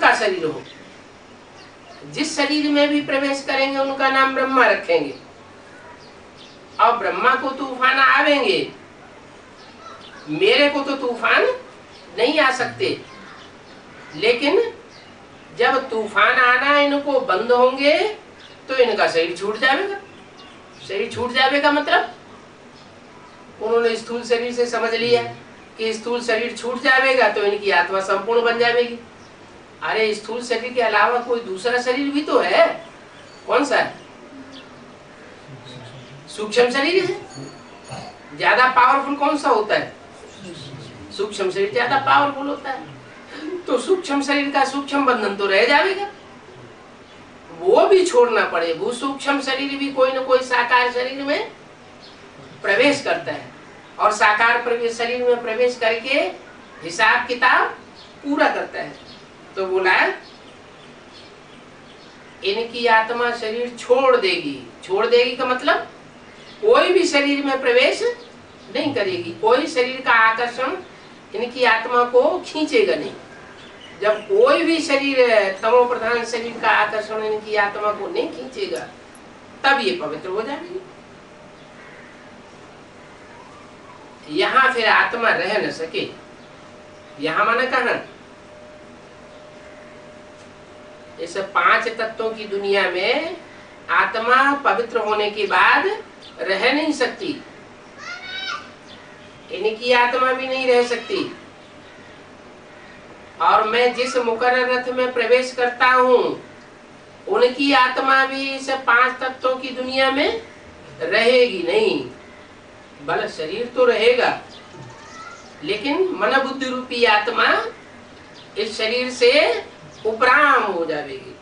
का शरीर हो, जिस शरीर में भी प्रवेश करेंगे उनका नाम ब्रह्मा रखेंगे। और ब्रह्मा को तूफान आवेंगे, मेरे को तो तूफान नहीं आ सकते, लेकिन जब तूफान आना इनको बंद होंगे तो इनका शरीर छूट जाएगा। शरीर छूट जाएगा मतलब उन्होंने स्थूल शरीर से समझ लिया कि स्थूल शरीर छूट जाएगा तो इनकी आत्मा संपूर्ण बन जाएगी। अरे स्थूल शरीर के अलावा कोई दूसरा शरीर भी तो है। कौन सा है? सूक्ष्म शरीर है। ज्यादा पावरफुल कौन सा होता है? सूक्ष्म शरीर ज्यादा पावरफुल होता है। तो सूक्ष्म शरीर का सूक्ष्म बंधन तो रह जाएगा, वो भी छोड़ना पड़े। वो सूक्ष्म शरीर भी कोई न कोई साकार शरीर में प्रवेश करता है और साकार शरीर में प्रवेश करके हिसाब किताब पूरा करता है। तो बोला इनकी आत्मा शरीर छोड़ देगी। छोड़ देगी का मतलब कोई भी शरीर में प्रवेश नहीं करेगी। कोई शरीर का आकर्षण इनकी आत्मा को खींचेगा नहीं। जब कोई भी शरीर तमो प्रधान शरीर का आकर्षण इनकी आत्मा को नहीं खींचेगा तब ये पवित्र हो जाएगी। यहाँ फिर आत्मा रह न सके। यहाँ माने कहा इस 5 तत्वों की दुनिया में आत्मा पवित्र होने के बाद रह नहीं सकती। इनकी आत्मा भी नहीं रह सकती। और मैं जिस मुकर्रर रथ में प्रवेश करता हूँ उनकी आत्मा भी इस 5 तत्वों की दुनिया में रहेगी नहीं। बल शरीर तो रहेगा लेकिन मन बुद्धि रूपी आत्मा इस शरीर से उपराम हो जाएगी।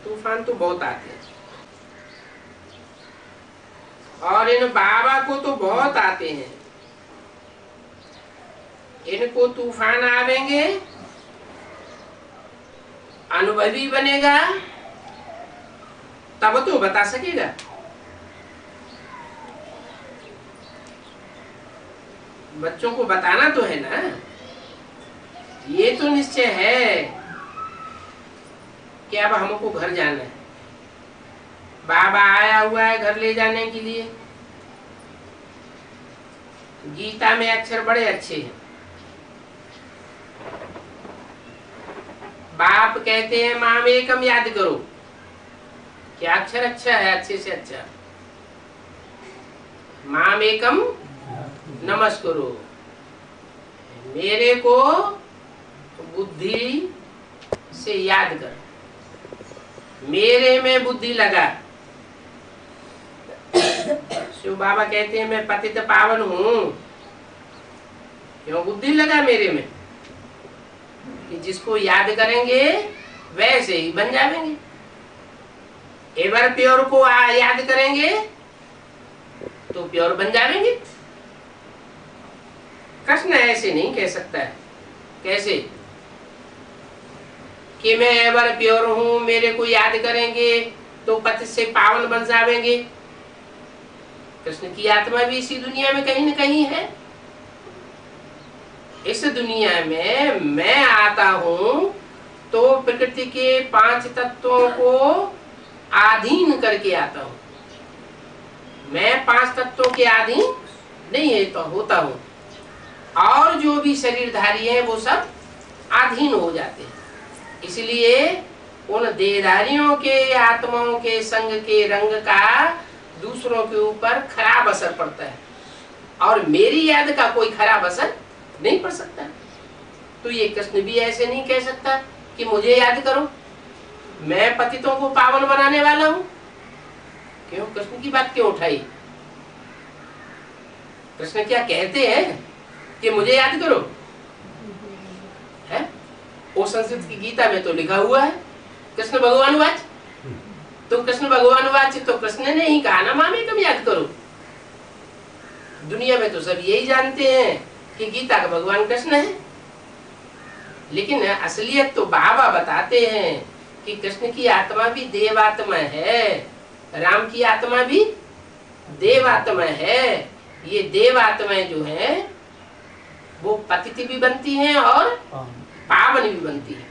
तूफान तो बहुत आते हैं और इन बाबा को तो बहुत आते हैं। इनको तूफान आवेंगे, अनुभवी बनेगा तब तो बता सकेगा। बच्चों को बताना तो है ना। ये तो निश्चय है कि अब हमको घर जाना है। बाबा आया हुआ है घर ले जाने के लिए। गीता में अक्षर बड़े अच्छे हैं। बाप कहते हैं माम एकम याद करो। क्या अक्षर अच्छा है? अच्छे से अच्छा। माम एकम नमस्करो। मेरे को बुद्धि से याद कर। मेरे में बुद्धि लगा। शिव बाबा कहते हैं मैं पतित पावन हूँ। क्यों बुद्धि लगा मेरे में? कि जिसको याद करेंगे वैसे ही बन जाएंगे। एवर प्योर को याद करेंगे तो प्योर बन जाएंगे। कृष्ण ऐसे नहीं कह सकता है। कैसे कि मैं एवर प्योर हूं, मेरे को याद करेंगे तो पति से पावन बन जाएंगे। कृष्ण की आत्मा भी इसी दुनिया में कहीं न कहीं है। इस दुनिया में मैं आता हूं तो प्रकृति के 5 तत्वों को अधीन करके आता हूं। मैं 5 तत्वों के अधीन नहीं है तो होता हूं और जो भी शरीरधारी है वो सब अधीन हो जाते हैं। इसलिए उन देहधारियों के आत्माओं के संग के रंग का दूसरों के ऊपर खराब असर पड़ता है और मेरी याद का कोई खराब असर नहीं पड़ सकता। तो ये कृष्ण भी ऐसे नहीं कह सकता कि मुझे याद करो, मैं पतितों को पावन बनाने वाला हूं। क्यों? कृष्ण की बात क्यों उठाई? कृष्ण क्या कहते हैं कि मुझे याद करो? है वो संस्कृत की गीता में तो लिखा हुआ है कृष्ण भगवान वाच। तो कृष्ण भगवान वाच तो कृष्ण ने ही कहा ना मामे कम याद करो। दुनिया में तो सब यही जानते हैं कि गीता का भगवान कृष्ण है, लेकिन असलियत तो बाबा बताते हैं कि कृष्ण की आत्मा भी देवात्मा है, राम की आत्मा भी देवात्मा है। ये देवात्माएं जो हैं वो पतित भी बनती हैं और पावन भी बनती है।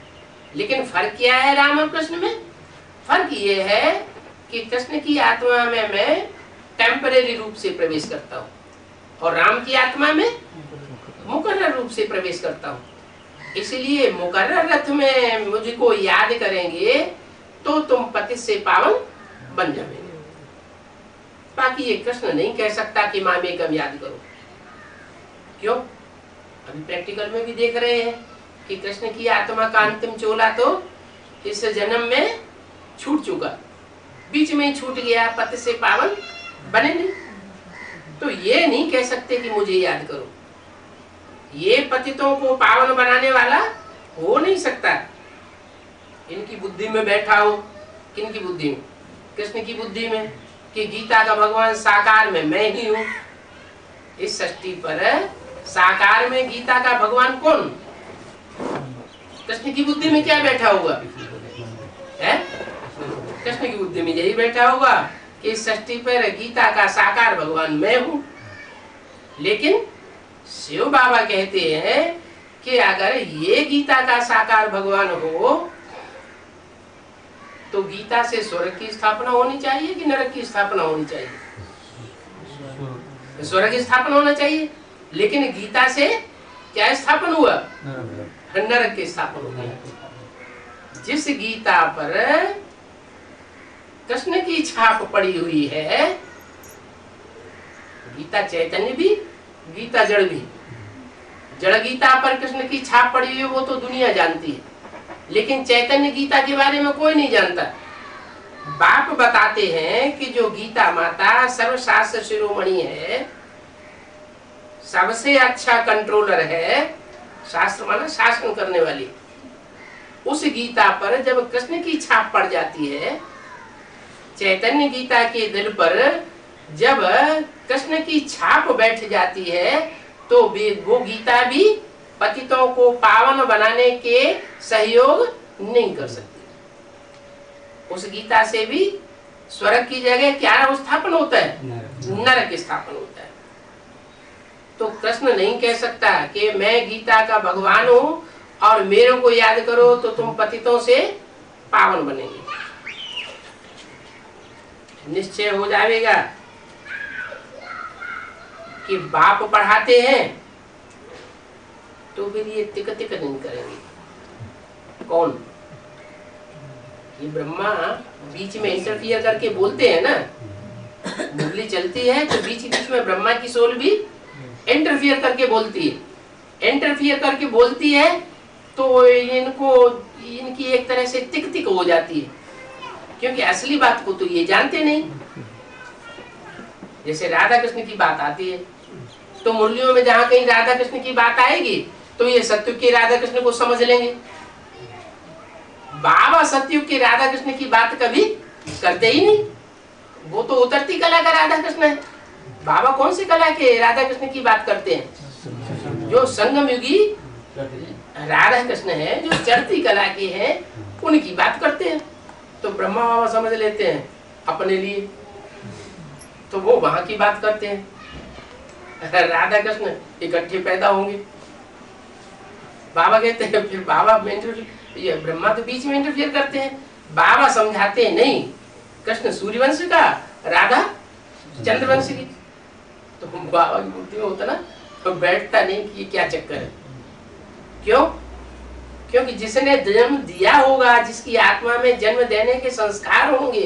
लेकिन फर्क क्या है राम और कृष्ण में? फर्क ये है कि कृष्ण की आत्मा में मैं टेम्परेरी रूप से प्रवेश करता हूँ और राम की आत्मा में मुकर्रर रूप से प्रवेश करता हूँ। इसलिए मुकर्रर रथ में मुझको याद करेंगे तो तुम पति से पावन बन जाओगे। बाकी ये कृष्ण नहीं कह सकता कि माँ बेगम याद करो। क्यों? अभी प्रैक्टिकल में भी देख रहे हैं कि कृष्ण की आत्मा का अंतिम चोला तो इस जन्म में छूट चुका, बीच में ही छूट गया, पति से पावन बने नहीं। तो ये नहीं कह सकते कि मुझे याद करो। ये पतितों को पावन बनाने वाला हो नहीं सकता। इनकी बुद्धि में बैठा हो, किनकी बुद्धि में? कृष्ण की बुद्धि में, कि गीता का भगवान साकार में मैं ही हूँ। इस सृष्टि पर साकार में गीता का भगवान कौन? कृष्ण की बुद्धि में क्या बैठा होगा? है कृष्ण की बुद्धि में यही बैठा होगा कि इस सृष्टि पर गीता का साकार भगवान मैं हूँ। लेकिन शिव बाबा कहते हैं कि अगर ये गीता का साकार भगवान हो तो गीता से स्वर्ग की स्थापना होनी चाहिए कि नरक की स्थापना होनी चाहिए? स्वर्ग की स्थापना होना चाहिए। लेकिन गीता से क्या स्थापन हुआ? नरक की स्थापना हो गया। जिस गीता पर कृष्ण की छाप पड़ी हुई है, गीता चैतन्य भी, गीता जड़ भी। जड़ गीता पर कृष्ण की छाप पड़ी हुई है वो तो दुनिया जानती है, लेकिन चैतन्य गीता के बारे में कोई नहीं जानता। बाप बताते हैं कि जो गीता माता सर्वशास्त्र शिरोमणि है, सबसे अच्छा कंट्रोलर है, शास्त्र माना शासन करने वाली, उस गीता पर जब कृष्ण की छाप पड़ जाती है, चैतन्य गीता के दिल पर जब कृष्ण की छाप बैठ जाती है, तो वो गीता भी पतितों को पावन बनाने के सहयोग नहीं कर सकती। उस गीता से भी स्वर्ग की जगह क्या स्थापन होता है? नरक स्थापन होता है। तो कृष्ण नहीं कह सकता कि मैं गीता का भगवान हूँ और मेरे को याद करो तो तुम पतितों से पावन बनेंगे। निश्चय हो जाएगा कि बाप पढ़ाते हैं तो फिर ये तिक तिक नहीं करेंगे। कौन? ये ब्रह्मा बीच में इंटरफियर करके बोलते हैं ना, मुरली चलती है तो बीच बीच में ब्रह्मा की सोल भी इंटरफियर करके बोलती है। इंटरफियर करके बोलती है तो इनकी एक तरह से तिक तिक हो जाती है, क्योंकि असली बात को तो ये जानते नहीं। जैसे राधा कृष्ण की बात आती है तो मुरलियों में जहाँ कहीं राधा कृष्ण की बात आएगी तो ये सत्युग के राधा कृष्ण को समझ लेंगे। बाबा सत्युग के राधा कृष्ण की बात कभी करते ही नहीं। वो तो उतरती कला का राधा कृष्ण है। बाबा कौन सी कला के राधा कृष्ण की बात करते हैं? जो संगम युगी राधा कृष्ण है, जो चढ़ती कला के हैं, उनकी बात करते हैं। तो ब्रह्मा बाबा समझ लेते हैं अपने लिए, तो वो वहां की बात करते हैं। राधा कृष्ण इकट्ठे पैदा होंगे, बाबा कहते हैं, फिर बाबा ये ब्रह्मा तो बीच में इंटरफियर करते हैं। बाबा समझाते हैं नहीं, कृष्ण सूर्यवंश का, राधा चंद्रवंश की। तो बाबा की बुद्धि में होता ना, तो बैठता नहीं कि ये क्या चक्कर है। क्यों? क्योंकि जिसने जन्म दिया होगा, जिसकी आत्मा में जन्म देने के संस्कार होंगे,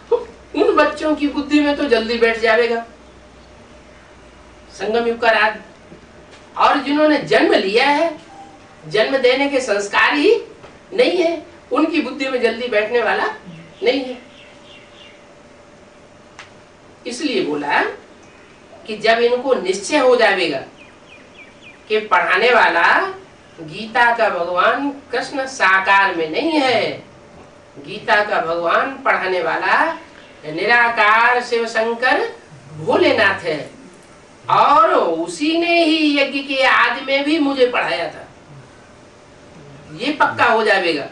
तो उन बच्चों की बुद्धि में तो जल्दी बैठ जाएगा संगम युग का राज। और जिन्होंने जन्म लिया है, जन्म देने के संस्कार ही नहीं है, उनकी बुद्धि में जल्दी बैठने वाला नहीं है। इसलिए बोला कि जब इनको निश्चय हो जाएगा कि पढ़ाने वाला गीता का भगवान कृष्ण साकार में नहीं है, गीता का भगवान पढ़ाने वाला निराकार शिव शंकर भोलेनाथ है, और उसी ने ही यज्ञ के आदि में भी मुझे पढ़ाया था, ये पक्का हो जाएगा।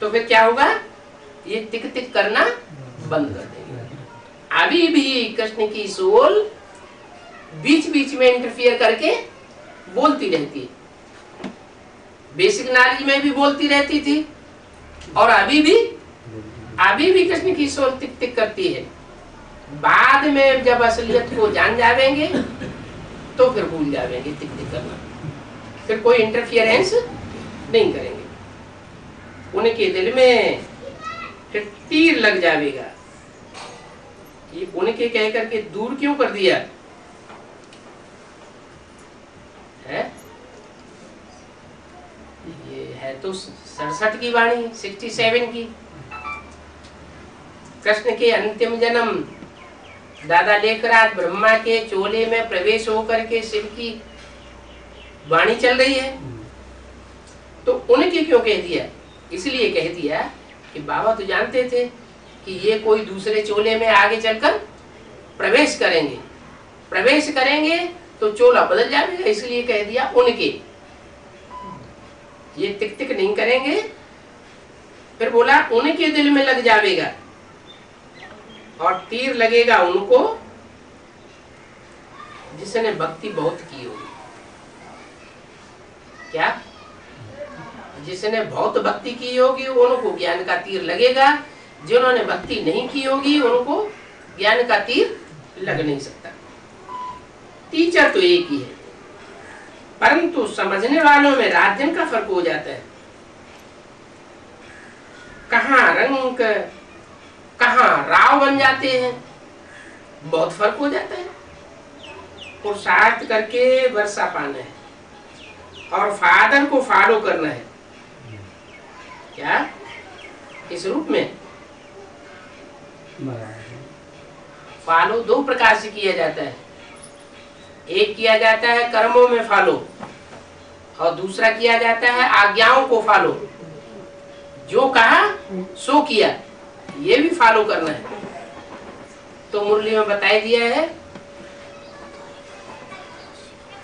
तो फिर क्या होगा? ये टिक टिक करना बंद कर देंगे। अभी भी कृष्ण की सोल बीच बीच में इंटरफियर करके बोलती रहती है, बेसिक नॉलेज में भी बोलती रहती थी और अभी भी कृष्ण की सोल टिक टिक करती है। बाद में जब असलियत को जान जावेंगे तो फिर भूल जावेंगे टिक टिक करना, फिर कोई इंटरफियरेंस नहीं करेंगे। उनके दिल में फिर तीर लग जाएगा। ये उनके कह करके दूर क्यों कर दिया है? ये है तो 67 की वाणी, 67 की। कृष्ण के अंतिम जन्म दादा लेखराज ब्रह्मा के चोले में प्रवेश होकर के शिव की वाणी चल रही है, तो उनके क्यों कह दिया? इसलिए कह दिया कि बाबा तो जानते थे कि ये कोई दूसरे चोले में आगे चलकर प्रवेश करेंगे तो चोला बदल जाएगा, इसलिए कह दिया उनके। ये टिक टिक नहीं करेंगे, फिर बोला उनके दिल में लग जाएगा और तीर लगेगा उनको जिसने भक्ति बहुत की होगी। क्या? जिसने बहुत भक्ति की होगी उनको ज्ञान का तीर लगेगा, जिन्होंने भक्ति नहीं की होगी उनको ज्ञान का तीर लग नहीं सकता। टीचर तो एक ही है, परंतु समझने वालों में रात दिन का फर्क हो जाता है। कहाँ रंग कहाँ राव बन जाते हैं, बहुत फर्क हो जाता है। पुरुषार्थ करके वर्षा पाना है और फादर को फॉलो करना है। क्या? इस रूप में फॉलो दो प्रकार से किया जाता है। एक किया जाता है कर्मों में फॉलो और दूसरा किया जाता है आज्ञाओं को फॉलो। जो कहा सो किया, ये भी फॉलो करना है। तो मुरली में बताया दिया है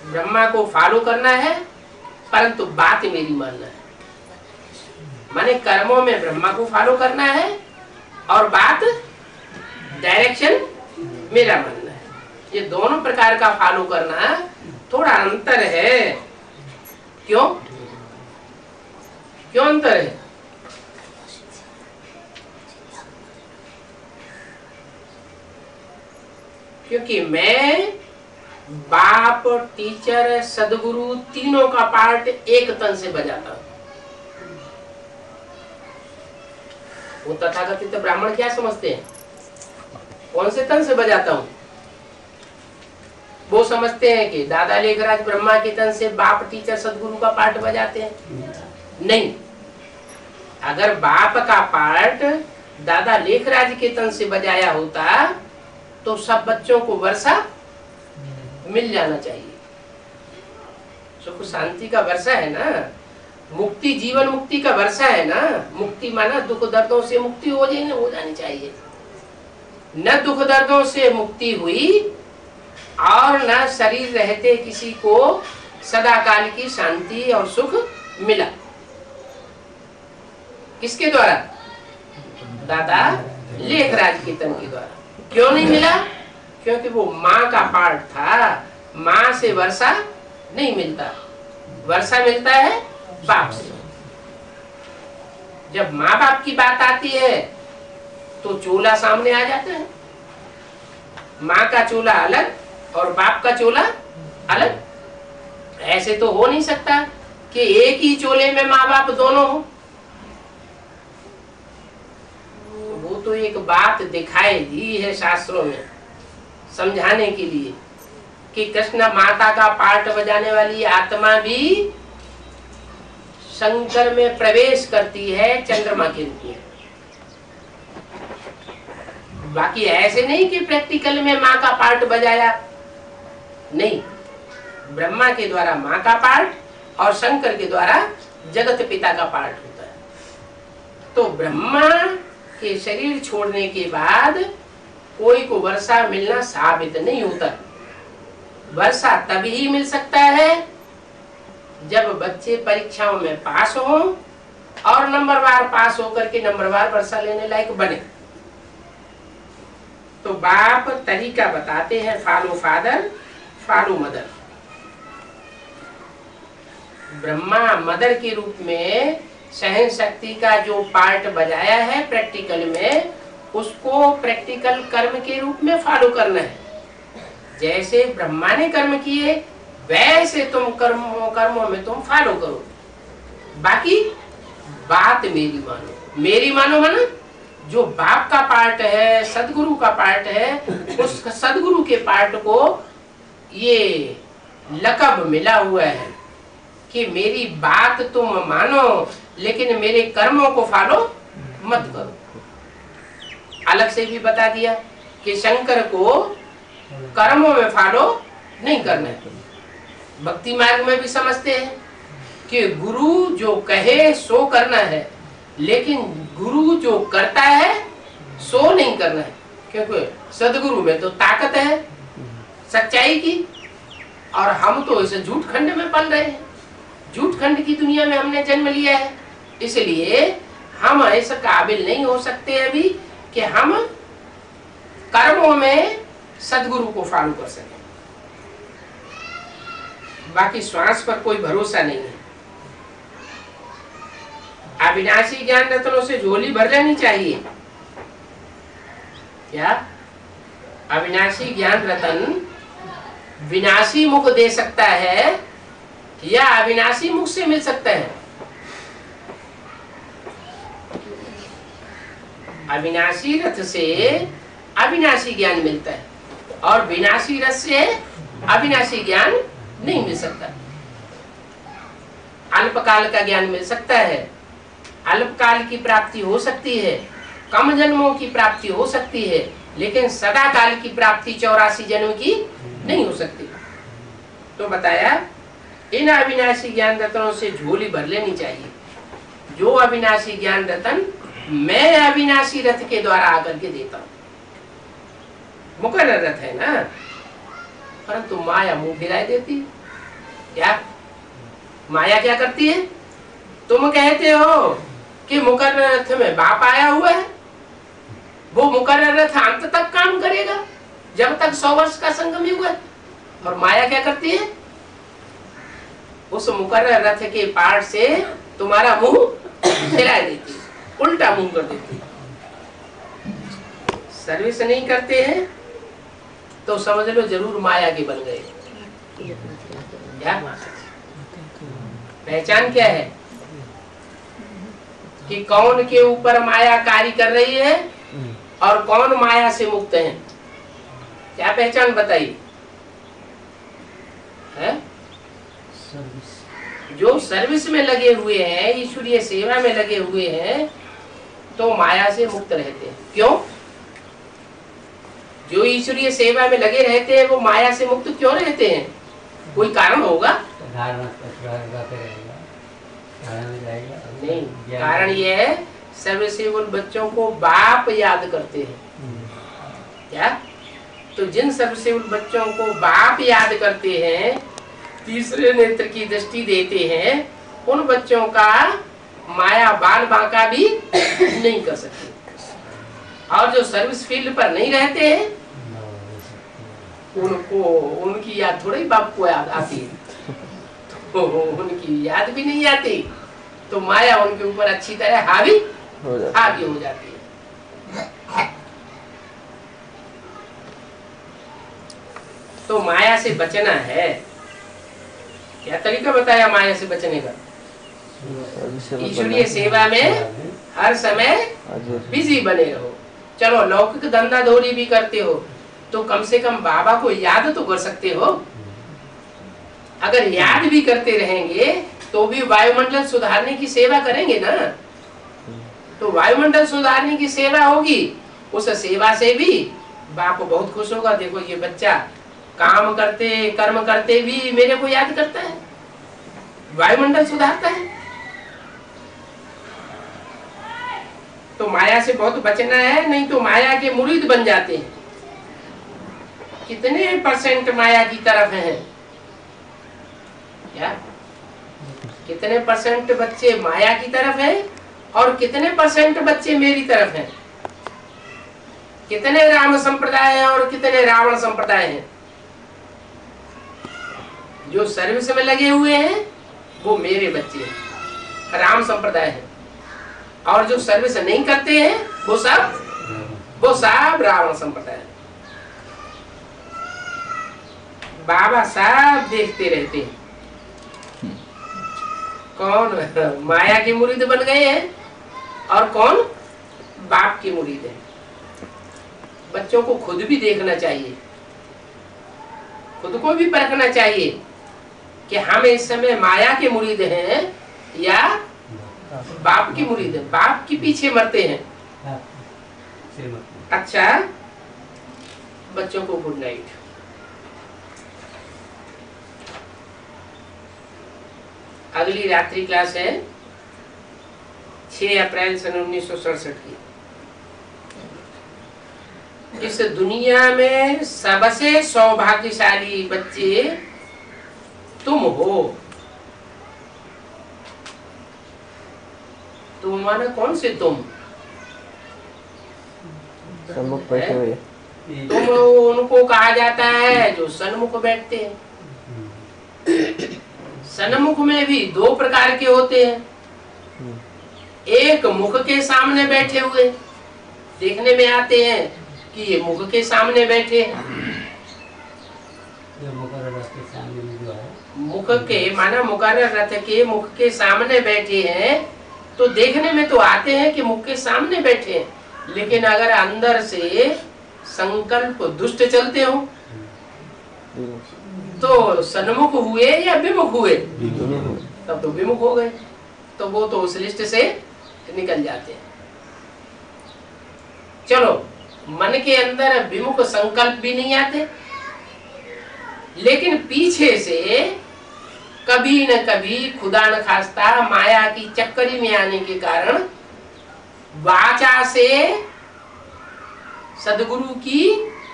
ब्रह्मा को फॉलो करना है, परंतु बात मेरी मानना है। माने कर्मों में ब्रह्मा को फॉलो करना है और बात डायरेक्शन मेरा मानना है। ये दोनों प्रकार का फॉलो करना थोड़ा अंतर है। क्यों अंतर है? क्योंकि मैं बाप, टीचर, सदगुरु तीनों का पार्ट एक तन से बजाता हूं। वो तथाकथित ब्राह्मण क्या समझते हैं? कौन से तन से बजाता हूं? वो समझते हैं कि दादा लेखराज ब्रह्मा के तन से बाप, टीचर, सदगुरु का पार्ट बजाते हैं। नहीं, अगर बाप का पार्ट दादा लेखराज के तन से बजाया होता तो सब बच्चों को वर्षा मिल जाना चाहिए। सुख शांति का वर्षा है ना, मुक्ति जीवन मुक्ति का वर्षा है ना। मुक्ति माना दुख दर्दों से मुक्ति हो जानी चाहिए। न दुख दर्दों से मुक्ति हुई और न शरीर रहते किसी को सदा काल की शांति और सुख मिला। किसके द्वारा? दादा लेखराज के तन के द्वारा। क्यों नहीं मिला? क्योंकि वो माँ का पार्ट था। माँ से वर्षा नहीं मिलता, वर्षा मिलता है बाप से। जब माँ बाप की बात आती है तो चोला सामने आ जाता है। माँ का चोला अलग और बाप का चोला अलग। ऐसे तो हो नहीं सकता कि एक ही चोले में माँ बाप दोनों हो। वो तो एक बात दिखाई दी है शास्त्रों में समझाने के लिए कि कृष्ण माता का पार्ट बजाने वाली आत्मा भी शंकर में प्रवेश करती है चंद्रमा के रूप में। बाकी ऐसे नहीं कि प्रैक्टिकल में माँ का पार्ट बजाया, नहीं। ब्रह्मा के द्वारा माँ का पार्ट और शंकर के द्वारा जगत पिता का पार्ट होता है। तो ब्रह्मा के शरीर छोड़ने के बाद कोई को वर्षा मिलना साबित नहीं होता। वर्षा तभी मिल सकता है जब बच्चे परीक्षाओं में पास हो और नंबरवार पास होकर के नंबरवार वर्षा लेने लायक बने। तो बाप तरीका बताते हैं, follow father follow mother. Brahma mother के रूप में सहन शक्ति का जो पार्ट बजाया है प्रैक्टिकल में, उसको प्रैक्टिकल कर्म के रूप में फॉलो करना है। जैसे ब्रह्मा ने कर्म किए वैसे तुम कर्मों में तुम फॉलो करो। बाकी बात मेरी मानो। मेरी मानो माना जो बाप का पार्ट है, सदगुरु का पार्ट है, उस सदगुरु के पार्ट को ये लकब मिला हुआ है कि मेरी बात तुम मानो लेकिन मेरे कर्मों को फॉलो मत करो। अलग से भी बता दिया कि शंकर को कर्मों में फॉलो नहीं करना है। भक्ति मार्ग में भी समझते हैं कि गुरु जो कहे सो करना है, लेकिन गुरु जो करता है सो नहीं करना है, क्योंकि सदगुरु में तो ताकत है सच्चाई की, और हम तो इस झूठ खंड में पल रहे हैं। झूठ खंड की दुनिया में हमने जन्म लिया है, इसलिए हम ऐसा काबिल नहीं हो सकते अभी कि हम कर्मों में सदगुरु को फॉलो कर सकें। बाकी श्वास पर कोई भरोसा नहीं है। अविनाशी ज्ञान रत्नों से झोली भर लेनी चाहिए। क्या अविनाशी ज्ञान रतन विनाशी मुख दे सकता है या अविनाशी मुख से मिल सकता है? अविनाशी रथ से अविनाशी ज्ञान मिलता है और विनाशी रथ से अविनाशी ज्ञान नहीं मिल सकता। अल्पकाल का ज्ञान मिल सकता है, अल्पकाल की प्राप्ति हो सकती है, कम जन्मों की प्राप्ति हो सकती है, लेकिन सदा काल की प्राप्ति 84 जन्म की नहीं हो सकती। तो बताया इन अविनाशी ज्ञान रत्नों से झोली भर लेनी चाहिए। जो अविनाशी ज्ञान रतन मैं अविनाशी रथ के द्वारा आकर के देता हूं। मुकर्रर रथ है ना, परंतु माया मुंह गिराए देती है। क्या माया क्या करती है? तुम कहते हो कि मुकर्रर रथ में बाप आया हुआ है, वो मुकर्रर रथ अंत तक काम करेगा जब तक 100 वर्ष का संगम युग है। और माया क्या करती है? उस मुकर्रर रथ के पार्ट से तुम्हारा मुंह हिला देती है, उल्टा मुंह कर देती है। सर्विस नहीं करते हैं तो समझ लो जरूर माया के बन गए। क्या पहचान क्या है कि कौन के ऊपर माया कार्य कर रही है और कौन माया से मुक्त है? क्या पहचान बताइए? जो सर्विस में लगे हुए हैं, ईश्वरीय सेवा में लगे हुए हैं, तो माया से मुक्त रहते हैं। क्यों? जो ईश्वरीय सेवा में लगे रहते हैं वो माया से मुक्त क्यों रहते हैं? कोई कारण होगा? नहीं, कारण ये है सर्वसेवक बच्चों को बाप याद करते हैं। क्या? तो जिन सर्वसेवक बच्चों को बाप याद करते हैं, तीसरे नेत्र की दृष्टि देते हैं, उन बच्चों का माया बाल बांका भी नहीं कर सकती। और जो सर्विस फील्ड पर नहीं रहते हैं उनको उनकी याद थोड़ी बाप को याद आती है, तो उनकी याद भी नहीं आती, तो माया उनके ऊपर अच्छी तरह हावी हो जाती है। तो माया से बचना है। क्या तरीका बताया माया से बचने का? ईश्वरीय सेवा में हर समय बिजी बने रहो। चलो लौकिक धंधा दौड़ी भी करते हो तो कम से कम बाबा को याद तो कर सकते हो। अगर याद भी करते रहेंगे तो भी वायुमंडल सुधारने की सेवा करेंगे ना। तो वायुमंडल सुधारने की सेवा होगी, उस सेवा से भी बाप बहुत खुश होगा। देखो ये बच्चा काम करते कर्म करते भी मेरे को याद करता है, वायुमंडल सुधारता है। तो माया से बहुत बचना है, नहीं तो माया के मुरीद बन जाते हैं। कितने परसेंट माया की तरफ हैं? क्या कितने परसेंट बच्चे माया की तरफ हैं और कितने परसेंट बच्चे मेरी तरफ हैं? कितने राम संप्रदाय हैं और कितने रावण संप्रदाय हैं? जो सर्विस में लगे हुए हैं वो मेरे बच्चे हैं, राम संप्रदाय है। और जो सर्विस नहीं करते हैं वो सब रावण संप्रदाय है। बाबा साहब देखते रहते हैं कौन माया के मुरीद बन गए हैं और कौन बाप के मुरीद हैं। बच्चों को खुद भी देखना चाहिए, खुद को भी परखना चाहिए कि हम इस समय माया के मुरीद हैं या बाप की मुरीद है। बाप के पीछे मरते हैं। अच्छा बच्चों को गुड नाइट। अगली रात्रि क्लास है 6 अप्रैल सन 1967 की। इस दुनिया में सबसे सौभाग्यशाली बच्चे तुम हो। तुम माना कौन से तुम? सन्मुख बैठे हुए। तुम उनको कहा जाता है जो सन्मुख बैठते हैं। सन्मुख में भी 2 प्रकार के होते हैं। एक मुख के सामने बैठे हुए, देखने में आते हैं कि ये मुख के सामने बैठे हैं। मुख के माना मुकर्रर रथ के मुख के सामने बैठे हैं, तो देखने में तो आते हैं कि मुख के सामने बैठे हैं, लेकिन अगर अंदर से संकल्प दुष्ट चलते हो तो सन्मुख हुए या विमुख हुए? तब तो विमुख हो गए, तो वो तो उस लिस्ट से निकल जाते हैं। चलो मन के अंदर विमुख संकल्प भी नहीं आते, लेकिन पीछे से कभी न कभी खुदा न खास्ता माया की चक्करी में आने के कारण वाचा से सदगुरु की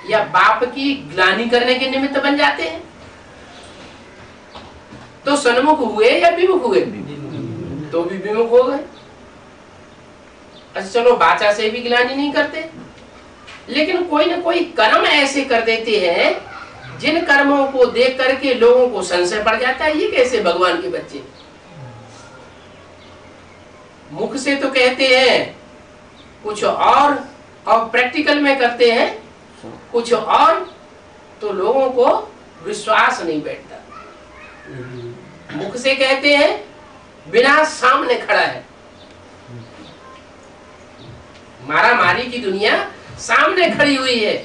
या बाप की ग्लानि करने के निमित्त बन जाते हैं। तो सन्मुख हुए या विमुख हुए? तो भी विमुख हो गए। अच्छा चलो वाचा से भी ग्लानि नहीं करते, लेकिन कोई न कोई कर्म ऐसे कर देते हैं जिन कर्मों को देख करके लोगों को संशय पड़ जाता है, ये कैसे भगवान के बच्चे? मुख से तो कहते हैं कुछ और प्रैक्टिकल में करते हैं कुछ और, तो लोगों को विश्वास नहीं बैठता। मुख से कहते हैं बिना सामने खड़ा है। मारा मारी की दुनिया सामने खड़ी हुई है,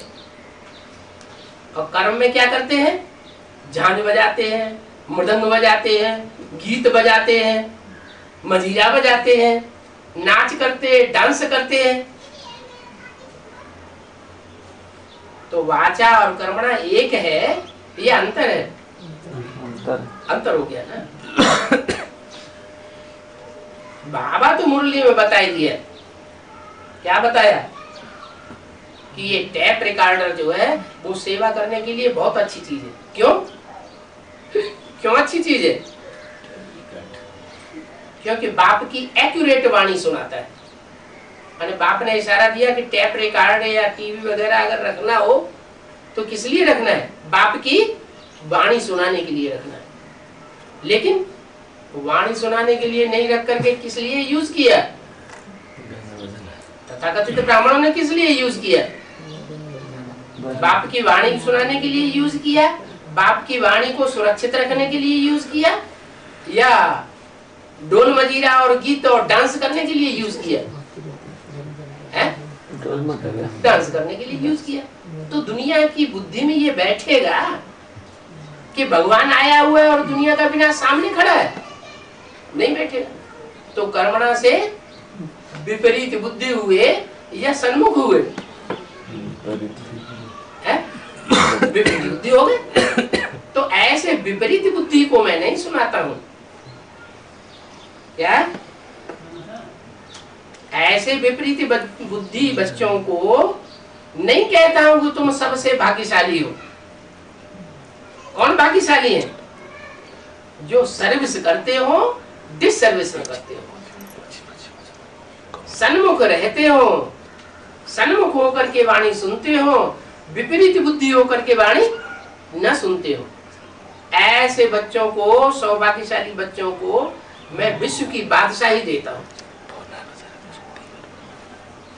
और कर्म में क्या करते हैं? झांझ बजाते हैं, मृदंग बजाते हैं, गीत बजाते हैं, मजीरा बजाते हैं, नाच करते हैं, डांस करते हैं। तो वाचा और कर्मणा एक है, ये अंतर है। अंतर हो गया ना। बाबा तो मुरली में बता ही दिया। क्या बताया? कि ये टैप रिकॉर्डर जो है वो सेवा करने के लिए बहुत अच्छी चीज है। क्यों अच्छी चीज है? क्योंकि बाप की एक्यूरेट वाणी सुनाता है। मैंने बाप ने इशारा दिया कि टैप रिकॉर्डर या टीवी वगैरह अगर रखना हो तो किस लिए रखना है? बाप की वाणी सुनाने के लिए रखना है। लेकिन वाणी सुनाने के लिए नहीं रख करके किस लिए यूज किया? तथाकथित ब्राह्मणों ने किस लिए यूज किया? बाप की वाणी सुनाने के लिए यूज किया, बाप की वाणी को सुरक्षित रखने के लिए यूज किया, या ढोल मजीरा और गीत और डांस करने के लिए यूज किया? डांस करने के लिए यूज किया। तो दुनिया की बुद्धि में ये बैठेगा कि भगवान आया हुआ है और दुनिया का बिना सामने खड़ा है? नहीं बैठेगा। तो कर्मणा से विपरीत बुद्धि हुए या सन्मुख हुए? विपरीत बुद्धि हो गए। तो ऐसे विपरीत बुद्धि को मैं नहीं सुनाता हूं। क्या? ऐसे विपरीत बुद्धि बच्चों को नहीं कहता हूं कि तुम सबसे भाग्यशाली हो। कौन भाग्यशाली है? जो सर्विस करते हो, डिसर्विस न करते हो, सन्मुख रहते हो, सन्मुख होकर के वाणी सुनते हो, विपरीत बुद्धि होकर के वाणी न सुनते हो। ऐसे बच्चों को, सौभाग्यशाली बच्चों को मैं विश्व की बादशाही देता हूँ।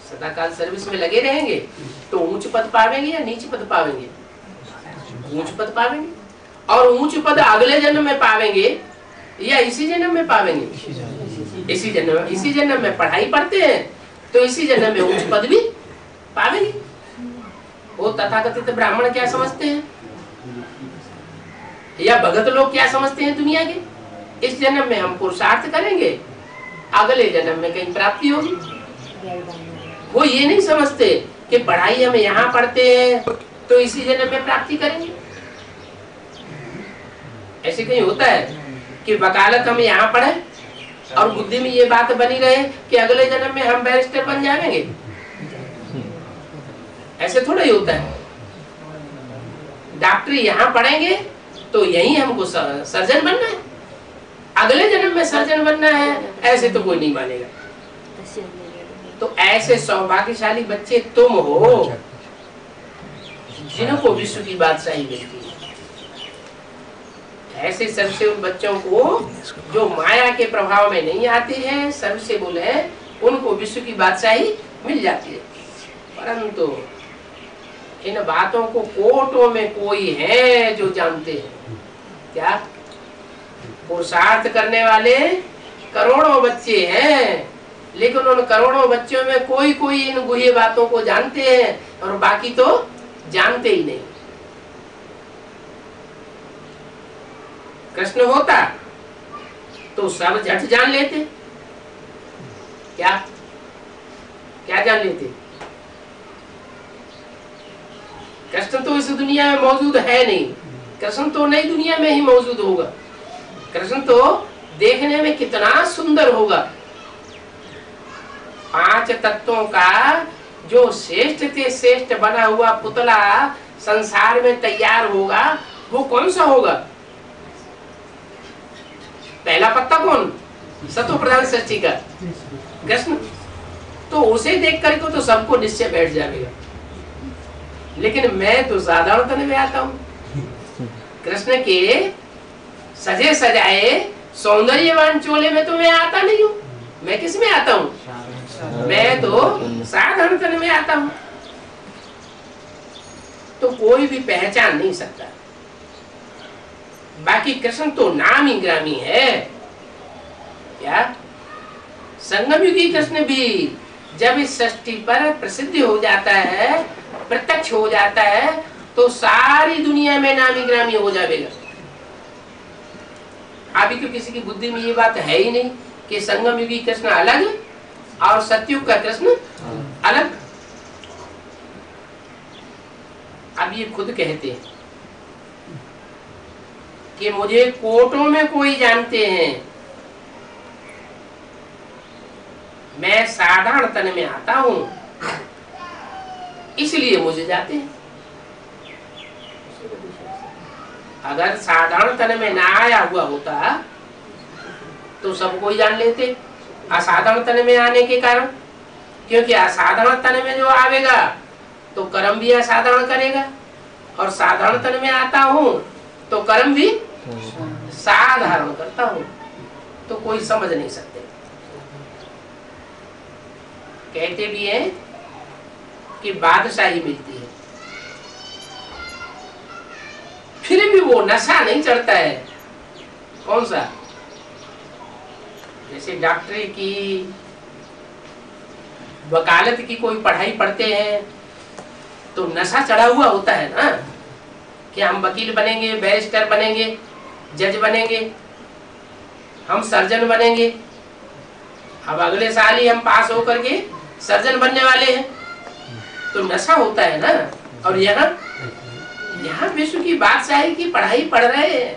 सदाकाल सर्विस में लगे रहेंगे तो ऊंच पद पावेंगे या नीच पद पावेंगे? ऊंच पद पावेंगे। और ऊंच पद अगले जन्म में पावेंगे या इसी जन्म में पावेंगे? इसी जन्म में पढ़ाई पढ़ते हैं तो इसी जन्म में ऊंच पद भी पावेंगे। वो तथाकथित ब्राह्मण क्या समझते हैं या भगत लोग क्या समझते हैं दुनिया के? इस जन्म में हम पुरुषार्थ करेंगे, अगले जन्म में कहीं प्राप्ति होगी। वो ये नहीं समझते कि पढ़ाई हम यहाँ पढ़ते हैं तो इसी जन्म में प्राप्ति करेंगे। ऐसे कहीं होता है कि वकालत हम यहाँ पढ़े और बुद्धि में ये बात बनी रहे कि अगले जन्म में हम बैरिस्टर बन जाएंगे? ऐसे थोड़ा ही होता है। डॉक्टरी यहाँ पढ़ेंगे तो यही हमको सर्जन बनना है, अगले जन्म में सर्जन बनना है, ऐसे तो कोई नहीं मानेगा। तो ऐसे सौभाग्यशाली बच्चे तुम हो जिनको विश्व की बादशाही मिलती है। ऐसे सबसे उन बच्चों को जो माया के प्रभाव में नहीं आते हैं, सबसे बोले उनको विश्व की बादशाही मिल जाती है। परंतु इन बातों को कोटों में कोई है जो जानते हैं। क्या? पुरुषार्थ करने वाले करोड़ों बच्चे हैं, लेकिन उन करोड़ों बच्चों में कोई कोई इन गुह्य बातों को जानते हैं और बाकी तो जानते ही नहीं। कृष्ण होता तो सब झट जान लेते। क्या क्या जान लेते? कृष्ण तो इस दुनिया में मौजूद है नहीं, कृष्ण तो नई दुनिया में ही मौजूद होगा। कृष्ण तो देखने में कितना सुंदर होगा। 5 तत्वों का जो श्रेष्ठ से श्रेष्ठ बना हुआ पुतला संसार में तैयार होगा, वो कौन सा होगा? पहला पत्ता कौन? सत्व प्रधान सृष्टि का कृष्ण। तो उसे देख करके तो सबको निश्चय बैठ जाएगा। लेकिन मैं तो साधारण तन में आता हूँ। कृष्ण के सजे सजाए सौंदर्यवान चोले में तो मैं आता नहीं हूँ। मैं किस में आता हूँ? मैं तो साधारण तन में आता हूँ। तो कोई भी पहचान नहीं सकता। बाकी कृष्ण तो नामी ग्रामी है। क्या? संगम युगी कृष्ण भी जब इस सृष्टि पर प्रसिद्ध हो जाता है, प्रत्यक्ष हो जाता है, तो सारी दुनिया में नामी ग्रामी हो जाएगा। अभी तो किसी की बुद्धि में ये बात है ही नहीं कि संगम युगी कृष्ण अलग और सतयुग का कृष्ण अलग। अब ये खुद कहते हैं कि मुझे कोटों में कोई जानते हैं, मैं साधारण तन में आता हूं, इसलिए मुझे जाते हैं। अगर साधारण तन में ना आया हुआ होता तो सबको ही जान लेते असाधारण तन में आने के कारण। क्योंकि असाधारण तन में जो आवेगा तो कर्म भी असाधारण करेगा, और साधारण तन में आता हूं तो कर्म भी साधारण करता हूं। तो कोई समझ नहीं सकते। कहते भी हैं कि बादशाही मिलती है, फिर भी वो नशा नहीं चढ़ता है। कौन सा? जैसे डॉक्टरी की, वकालत की कोई पढ़ाई पढ़ते हैं तो नशा चढ़ा हुआ होता है ना कि हम वकील बनेंगे, बैरिस्टर बनेंगे, जज बनेंगे, हम सर्जन बनेंगे। अब अगले साल ही हम पास होकर के सर्जन बनने वाले हैं, तो नशा होता है ना। और यहाँ विश्व की बादशाही की पढ़ाई पढ़ रहे हैं,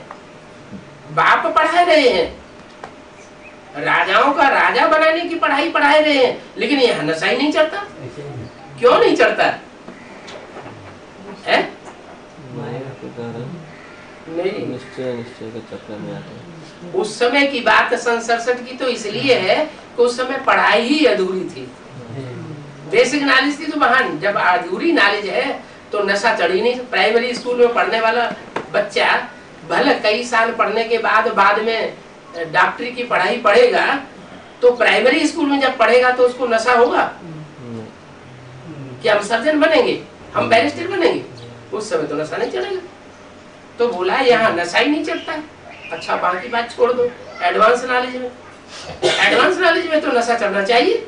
बाप पढ़ा रहे हैं, राजाओं का राजा बनाने की पढ़ाई पढ़ा रहे हैं, लेकिन यहाँ नशा ही नहीं चढ़ता। क्यों नहीं चढ़ता है? नहीं, निश्चय के चक्कर में आते हैं। उस समय की बात 67 की तो इसलिए है कि उस समय पढ़ाई ही अधूरी थी। बेसिक नॉलेज थी तो महान। जब अधूरी नॉलेज है तो नशा चढ़ी नहीं। प्राइमरी स्कूल में पढ़ने वाला बच्चा भले कई साल पढ़ने के बाद में डॉक्टरी की पढ़ाई पढ़ेगा, तो प्राइमरी स्कूल में जब पढ़ेगा तो उसको नशा होगा कि हम सर्जन बनेंगे, हम बैरिस्टर बनेंगे, उस समय तो नशा नहीं चढ़ेगा। तो बोला यहाँ नशा ही नहीं चढ़ता है। अच्छा बाकी बात छोड़ दो, एडवांस नॉलेज में तो नशा चढ़ना चाहिए।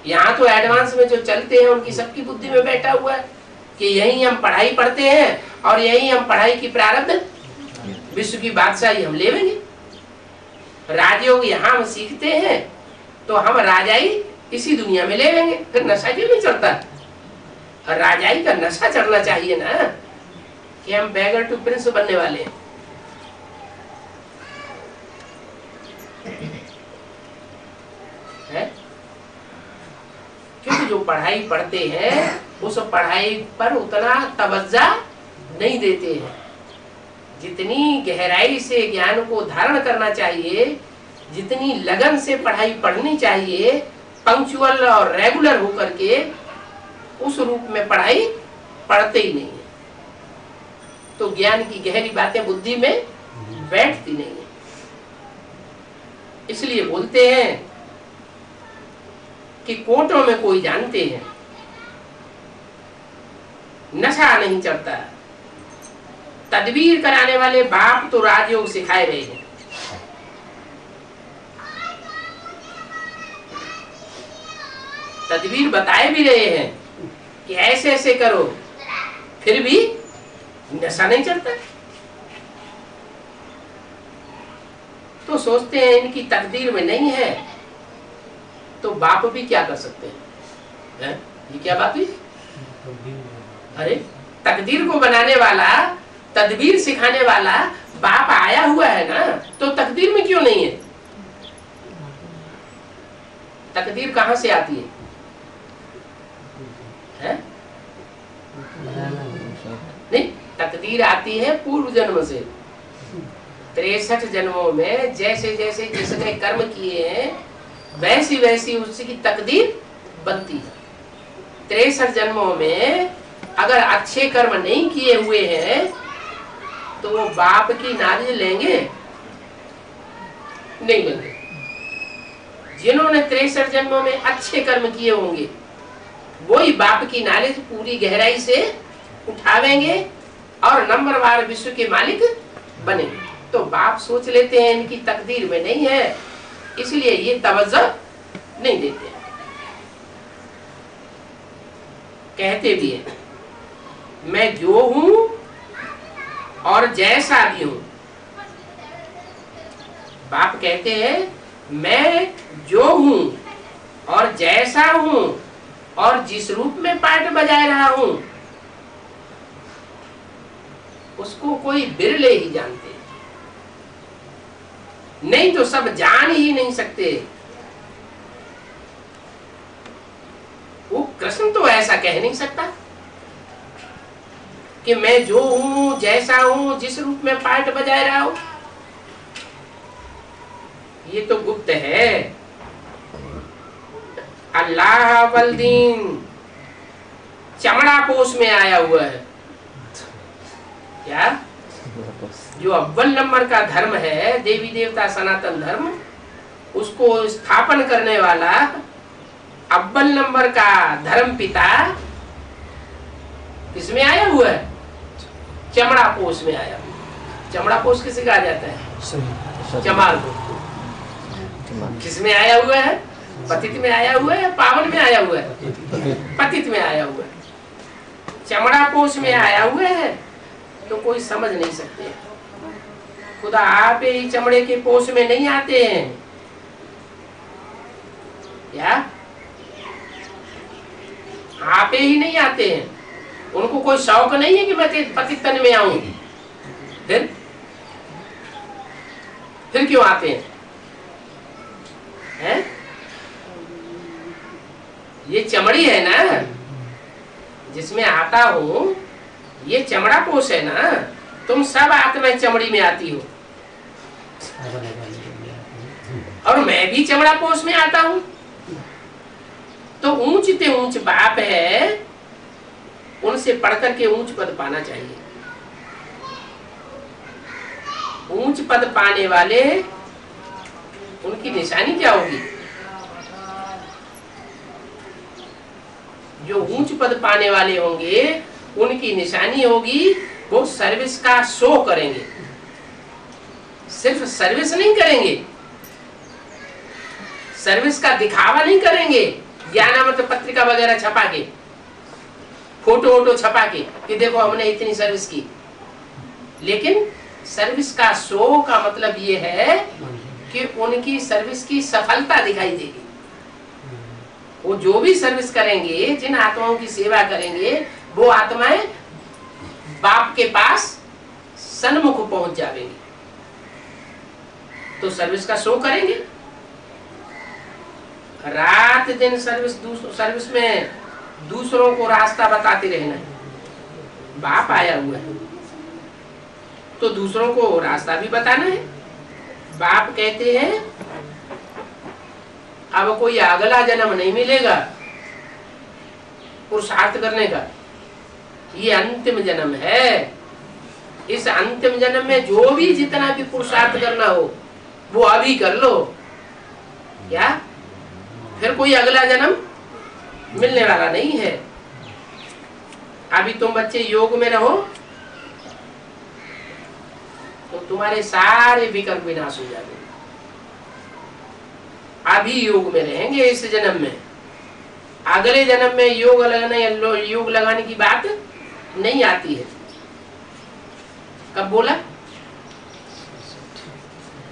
यहाँ तो एडवांस में जो चलते हैं उनकी सबकी बुद्धि में बैठा हुआ है कि यही हम पढ़ाई पढ़ते हैं और यही हम पढ़ाई की प्रारब्ध विश्व की बादशाही हम लेंगे। राजयोग यहाँ हम सीखते हैं तो हम राजाई इसी दुनिया में ले लेंगे, फिर नशा क्यों नहीं चढ़ता? और राजाई का नशा चढ़ना चाहिए ना कि हम बैगर टू प्रिंस बनने वाले हैं। क्योंकि जो पढ़ाई पढ़ते हैं उस पढ़ाई पर उतना तवज्जो नहीं देते हैं जितनी गहराई से ज्ञान को धारण करना चाहिए, जितनी लगन से पढ़ाई पढ़नी चाहिए, पंक्चुअल और रेगुलर होकर के उस रूप में पढ़ाई पढ़ते ही नहीं है। तो ज्ञान की गहरी बातें बुद्धि में बैठती नहीं है। इसलिए बोलते हैं कि कोर्टों में कोई जानते हैं नशा नहीं चढ़ता। तदबीर कराने वाले बाप तो राजयोग सिखाए रहे हैं, तदबीर बताए भी रहे हैं कि ऐसे ऐसे करो, फिर भी नशा नहीं चढ़ता। तो सोचते हैं इनकी तकदीर में नहीं है, तो बाप भी क्या कर सकते हैं? ये क्या बात हुई? अरे तकदीर को बनाने वाला, तदबीर सिखाने वाला बाप आया हुआ है ना, तो तकदीर में क्यों नहीं है? तकदीर कहां से आती है? नहीं, तकदीर आती है पूर्व जन्म से। 63 जन्मों में जैसे जैसे जिसने कर्म किए हैं वैसी वैसी उसकी तकदीर बनती है। 63 जन्मों में अगर अच्छे कर्म नहीं किए हुए हैं तो वो बाप की नालिश लेंगे? नहीं लेंगे। जिन्होंने 63 जन्मों में अच्छे कर्म किए होंगे वही बाप की नालिश पूरी गहराई से उठावेंगे और नंबरवार विश्व के मालिक बनेंगे। तो बाप सोच लेते हैं इनकी तकदीर में नहीं है, इसलिए ये तवज्जो नहीं देते। कहते भी है मैं जो हूं और जैसा भी हूं। बाप कहते हैं मैं जो हूं और जैसा हूं और जिस रूप में पाठ बजा रहा हूं उसको कोई बिरले ही जानते, नहीं तो सब जान ही नहीं सकते। वो कृष्ण तो ऐसा कह नहीं सकता कि मैं जो हूं जैसा हूं जिस रूप में पाठ बजा रहा हूं। ये तो गुप्त है। अल्लाह वल्दीन चमड़ा पोष में आया हुआ है। क्या? जो अव्वल नंबर का धर्म है, देवी देवता सनातन धर्म, उसको स्थापन करने वाला अव्वल नंबर का धर्म पिता किसमें आया हुआ है? चमड़ा पोष में आया। चमड़ा पोष किसे कहा जाता है? चमार को। किसमें आया हुआ है? पतित में आया हुआ है, पावन में आया हुआ है? पतित में आया हुआ है। चमड़ा पोष में आया हुआ है तो कोई समझ नहीं सकते। खुदा आप ही चमड़े के पोष में नहीं आते हैं क्या? आप ही नहीं आते हैं। उनको कोई शौक नहीं है कि मैं पतित तन में आऊं। फिर क्यों आते हैं? हैं? ये चमड़ी है ना जिसमें आता हूं, ये चमड़ा पोष है ना। तुम सब आत्मा चमड़ी में आती हो और मैं भी चमड़ा पोष में आता हूं। तो ऊंच ते ऊंच बाप है, उनसे पढ़कर के ऊंच पद पाना चाहिए। ऊंच पद पाने वाले उनकी निशानी क्या होगी? जो ऊंच पद पाने वाले होंगे उनकी निशानी होगी वो सर्विस का शो करेंगे। सिर्फ सर्विस नहीं करेंगे, सर्विस का दिखावा नहीं करेंगे, ज्ञानामृत पत्रिका वगैरह छपा के, फोटो वोटो छपा के कि देखो हमने इतनी सर्विस की। लेकिन सर्विस का शो का मतलब ये है कि उनकी सर्विस की सफलता दिखाई देगी। वो जो भी सर्विस करेंगे, जिन आत्माओं की सेवा करेंगे, वो आत्माएं बाप के पास सन्मुख पहुंच जाएंगी। तो सर्विस का शो करेंगे। रात दिन सर्विस में दूसरों को रास्ता बताते रहना है। बाप आया हुआ है तो दूसरों को रास्ता भी बताना है। बाप कहते हैं अब कोई अगला जन्म नहीं मिलेगा पुरुषार्थ करने का, ये अंतिम जन्म है। इस अंतिम जन्म में जो भी जितना भी पुरुषार्थ करना हो वो अभी कर लो। क्या फिर कोई अगला जन्म मिलने वाला नहीं है। अभी तुम बच्चे योग में रहो तो तुम्हारे सारे विकल्प विनाश हो जाएंगे। अभी योग में रहेंगे इस जन्म में, अगले जन्म में योग लगाने की बात नहीं आती है। कब बोला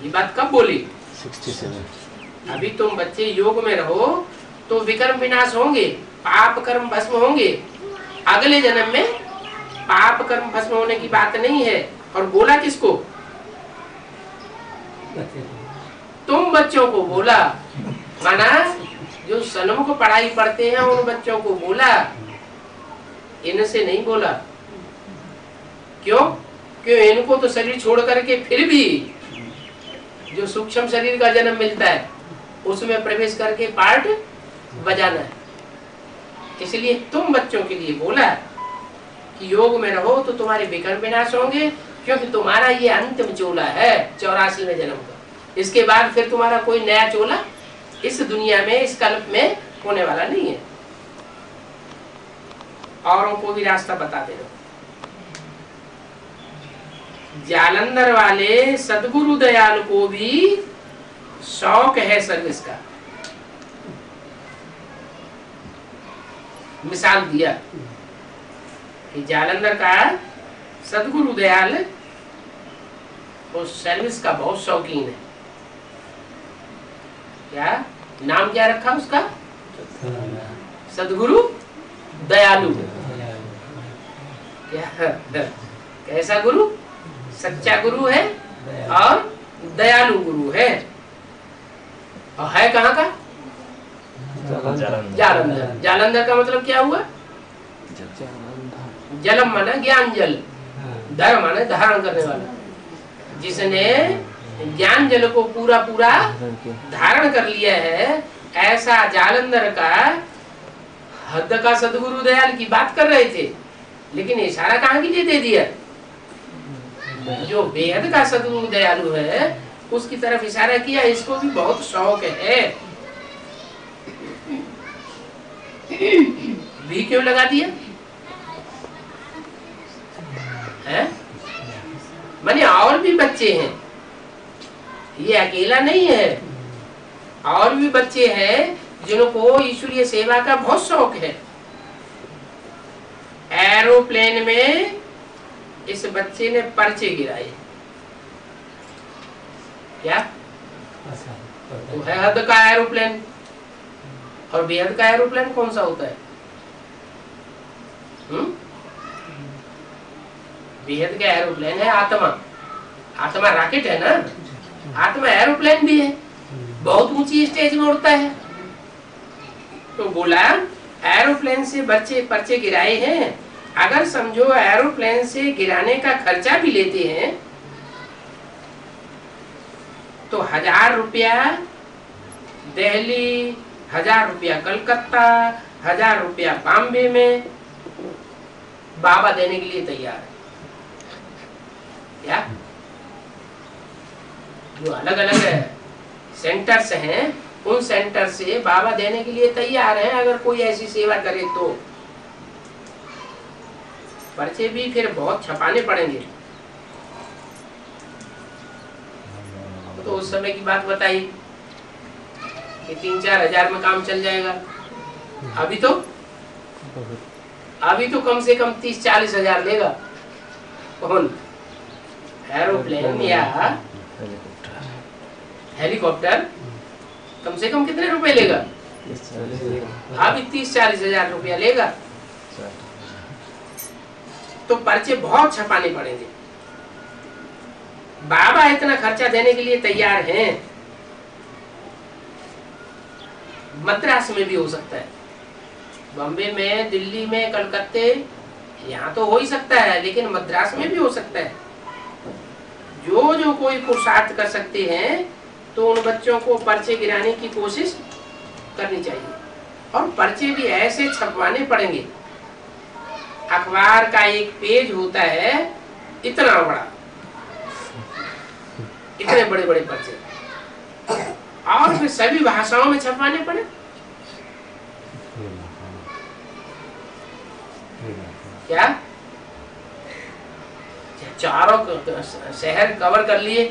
ये बात? कब बोली? 67। अभी तुम बच्चे योग में रहो तो विकर्म विनाश होंगे, पाप कर्म भस्म होंगे। अगले जन्म में पाप कर्म भस्म होने की बात नहीं है। और बोला किसको? तुम बच्चों को बोला, माना जो सन्मुख पढ़ाई पढ़ते हैं उन बच्चों को बोला, इनसे नहीं बोला। क्यों? क्यों? इनको तो शरीर छोड़ करके फिर भी जो सूक्ष्म शरीर का जन्म मिलता है उसमें प्रवेश करके पार्ट बजाना है। इसलिए तुम बच्चों के लिए बोला कि योग में रहो तो तुम्हारे विकर्म विनाश होंगे, क्योंकि तुम्हारा ये अंतिम चोला है 84वें जन्म का। इसके बाद फिर तुम्हारा कोई नया चोला इस दुनिया में, इस कल्प में होने वाला नहीं है। औरों को भी रास्ता बता दे रहा। जालंधर वाले सदगुरु दयाल को भी शौक है सर्विस का। मिसाल दिया कि जालंधर का सदगुरु दयाल वो सर्विस का बहुत शौकीन है। क्या नाम क्या रखा उसका? सदगुरु दयालु। क्या कैसा गुरु? सच्चा गुरु है और दयालु गुरु है। और है कहाँ का? जालंधर। जालंधर का मतलब क्या हुआ? जलम माना ज्ञान जल, धर्म माना धारण करने वाला। जिसने ज्ञान जल को पूरा पूरा धारण कर लिया है, ऐसा जालंधर का हद का सदगुरु दयाल की बात कर रहे थे, लेकिन इशारा कहाँ के लिए दे दिया? जो बेहद का सदगुरु दयालु है उसकी तरफ इशारा किया। इसको भी बहुत शौक है। भी क्यों लगा दिया है? माने और भी बच्चे हैं, ये अकेला नहीं है। और भी बच्चे हैं जिनको ईश्वरीय सेवा का बहुत शौक है। एरोप्लेन में इस बच्चे ने पर्चे गिराए। क्या तो है हद का एरोप्लेन? और बेहद का एरोप्लेन कौन सा होता है? बेहद का एरोप्लेन है आत्मा। आत्मा रॉकेट है ना, आत्मा एरोप्लेन भी है, बहुत ऊंची स्टेज में उड़ता है। तो बोला एरोप्लेन से बच्चे पर्चे गिराए हैं। अगर समझो एरोप्लेन से गिराने का खर्चा भी लेते हैं तो 1000 रुपया दिल्ली, 1000 रुपया कलकत्ता, 1000 रुपया बॉम्बे में बाबा देने के लिए तैयार है। क्या जो अलग अलग सेंटर्स हैं उन सेंटर से बाबा देने के लिए तैयार हैं, अगर कोई ऐसी सेवा करे तो। पर्चे भी फिर बहुत छपाने पड़ेंगे। तो उस समय की बात बताई कि 3-4 हजार में काम चल जाएगा। अभी तो कम से कम 30-40 हजार लेगा। कौन? एरोप्लेन या हेलीकॉप्टर कम से कम कितने रुपए लेगा? अभी 30-40 हजार रुपया लेगा। तो पर्चे बहुत छपाने पड़ेंगे। बाबा इतना खर्चा देने के लिए तैयार हैं। मद्रास में भी हो सकता है, बॉम्बे में, दिल्ली में, कलकत्ते, यहाँ तो हो ही सकता है, लेकिन मद्रास में भी हो सकता है। जो जो कोई पुरुषार्थ कर सकते हैं तो उन बच्चों को पर्चे गिराने की कोशिश करनी चाहिए। और पर्चे भी ऐसे छपवाने पड़ेंगे। अखबार का एक पेज होता है इतना बड़ा, इतने बड़े बड़े पर्चे, और फिर सभी भाषाओं में छपवाने पड़े। क्या चारों शहर कवर कर लिए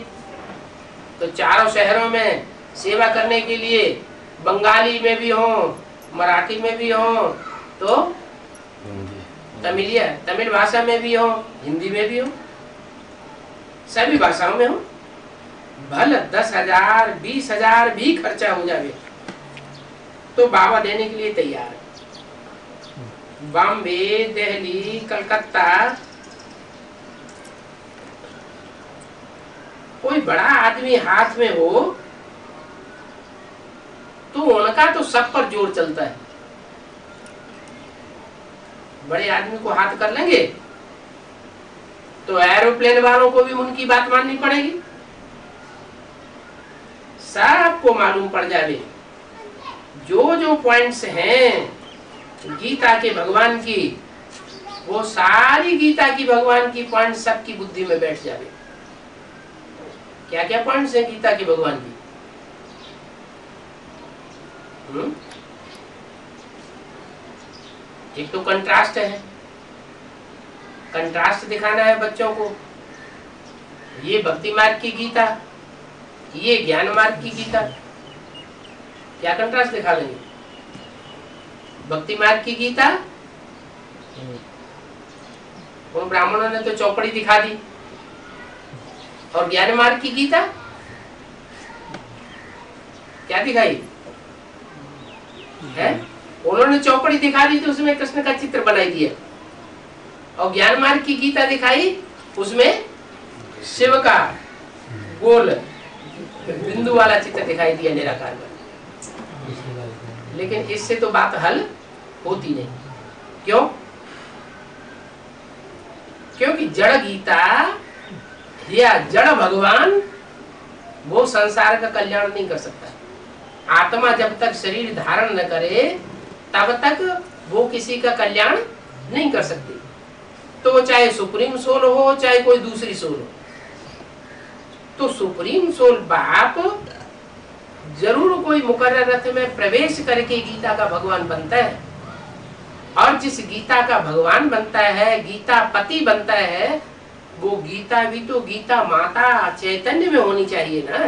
तो चारों शहरों में सेवा करने के लिए बंगाली में भी हो, मराठी में भी हो, तो तमिल भाषा में भी हो, हिंदी में भी हो, सभी भाषाओं में हो। भल 10,000 20,000 भी खर्चा हो जाए तो बाबा देने के लिए तैयार है। बॉम्बे, दिल्ली, कलकत्ता, कोई बड़ा आदमी हाथ में हो तो उनका तो सब पर जोर चलता है। बड़े आदमी को हाथ कर लेंगे तो एरोप्लेन वालों को भी उनकी बात माननी पड़ेगी। सबको मालूम पड़ जाए जो जो पॉइंट्स हैं गीता के भगवान की, वो सारी गीता की भगवान की पॉइंट सबकी बुद्धि में बैठ जाए। क्या क्या पॉइंट्स हैं गीता की भगवान की? एक तो कंट्रास्ट है, कंट्रास्ट दिखाना है बच्चों को। ये भक्ति मार्ग की गीता, ये ज्ञान मार्ग की गीता। क्या कंट्रास्ट दिखा देंगे? भक्ति मार्ग की गीता उन ब्राह्मणों ने तो चौपड़ी दिखा दी, और ज्ञान मार्ग की गीता क्या दिखाई है? उन्होंने चौपड़ी दिखा दी तो उसमें कृष्ण का चित्र बनाई दिया, और ज्ञान मार्ग की गीता दिखाई उसमें शिव का गोल बिंदु वाला चित्र दिखाई दिया निराकार का। लेकिन इससे तो बात हल होती नहीं। क्यों? क्योंकि जड़ गीता या जड़ भगवान वो संसार का कल्याण नहीं कर सकता। आत्मा जब तक शरीर धारण न करे तब तक वो किसी का कल्याण नहीं कर सकती। तो वो चाहे सुप्रीम सोल हो, चाहे कोई दूसरी सोल हो। तो सुप्रीम सोल बाप जरूर कोई मुकर्रर रथ में प्रवेश करके गीता का भगवान बनता है, और जिस गीता का भगवान बनता है, गीता पति बनता है, वो गीता भी तो गीता माता चैतन्य में होनी चाहिए ना।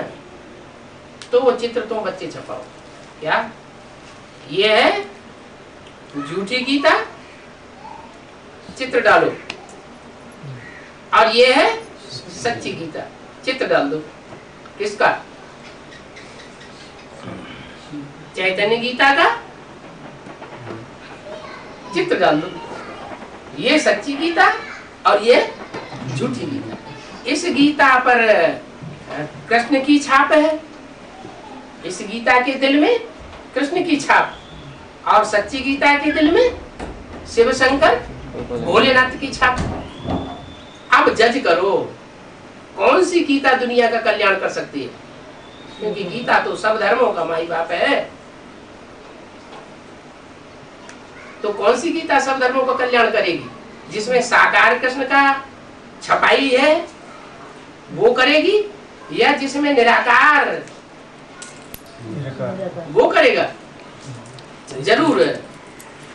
तो वो चित्र तुम बच्चे छपाओ। क्या ये है झूठी गीता? चित्र डालो। और ये है सच्ची गीता, चित्र डाल दो। किसका? चैतन्य गीता का चित्र डाल दो। ये सच्ची गीता और ये झूठी गीता। इस गीता पर कृष्ण की छाप है, इस गीता के दिल में कृष्ण की छाप, और सच्ची गीता के दिल में शिव शंकर भोलेनाथ की छाप। अब जज करो कौन सी गीता दुनिया का कल्याण कर सकती है, क्योंकि गीता तो सब धर्मों का माई बाप है। तो कौन सी गीता सब धर्मों का कल्याण करेगी? जिसमें साकार कृष्ण का छपाई है वो करेगी, या जिसमें निराकार वो करेगा? जरूर।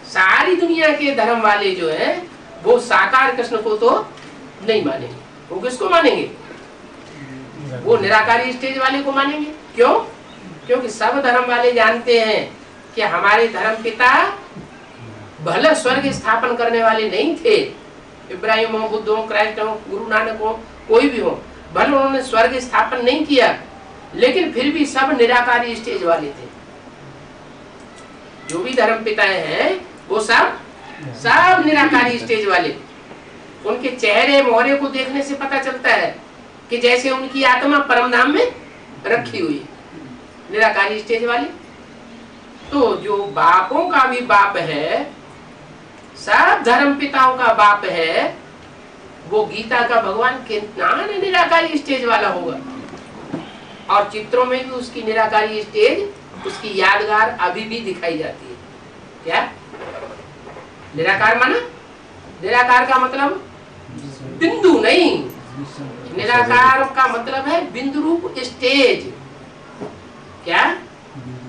सारी दुनिया के धर्म वाले जो है वो साकार कृष्ण को तो नहीं मानेंगे। वो किसको मानेंगे? वो निराकारी स्टेज वाले को मानेंगे। क्यों? क्योंकि सब धर्म वाले जानते हैं कि हमारे धर्म पिता भले स्वर्ग स्थापन करने वाले नहीं थे। इब्राहिम हो, बुद्ध हो, क्राइस्ट हो, गुरु नानक हो, कोई भी हो, भले उन्होंने स्वर्ग स्थापन नहीं किया, लेकिन फिर भी सब निराकारी स्टेज वाले थे। जो भी धर्म पिताएं हैं वो सब निराकारी स्टेज वाले। उनके चेहरे मोहरे को देखने से पता चलता है कि जैसे उनकी आत्मा परमधाम में रखी हुई है। निराकारी स्टेज वाले। तो जो बापों का भी बाप है, सब धर्म पिताओं का बाप है, वो गीता का भगवान कितना निराकारी स्टेज वाला होगा। और चित्रों में भी उसकी निराकारी स्टेज, उसकी यादगार अभी भी दिखाई जाती है। क्या निराकार माना? निराकार का मतलब बिंदु नहीं, निराकार का मतलब है बिंदु रूप स्टेज। क्या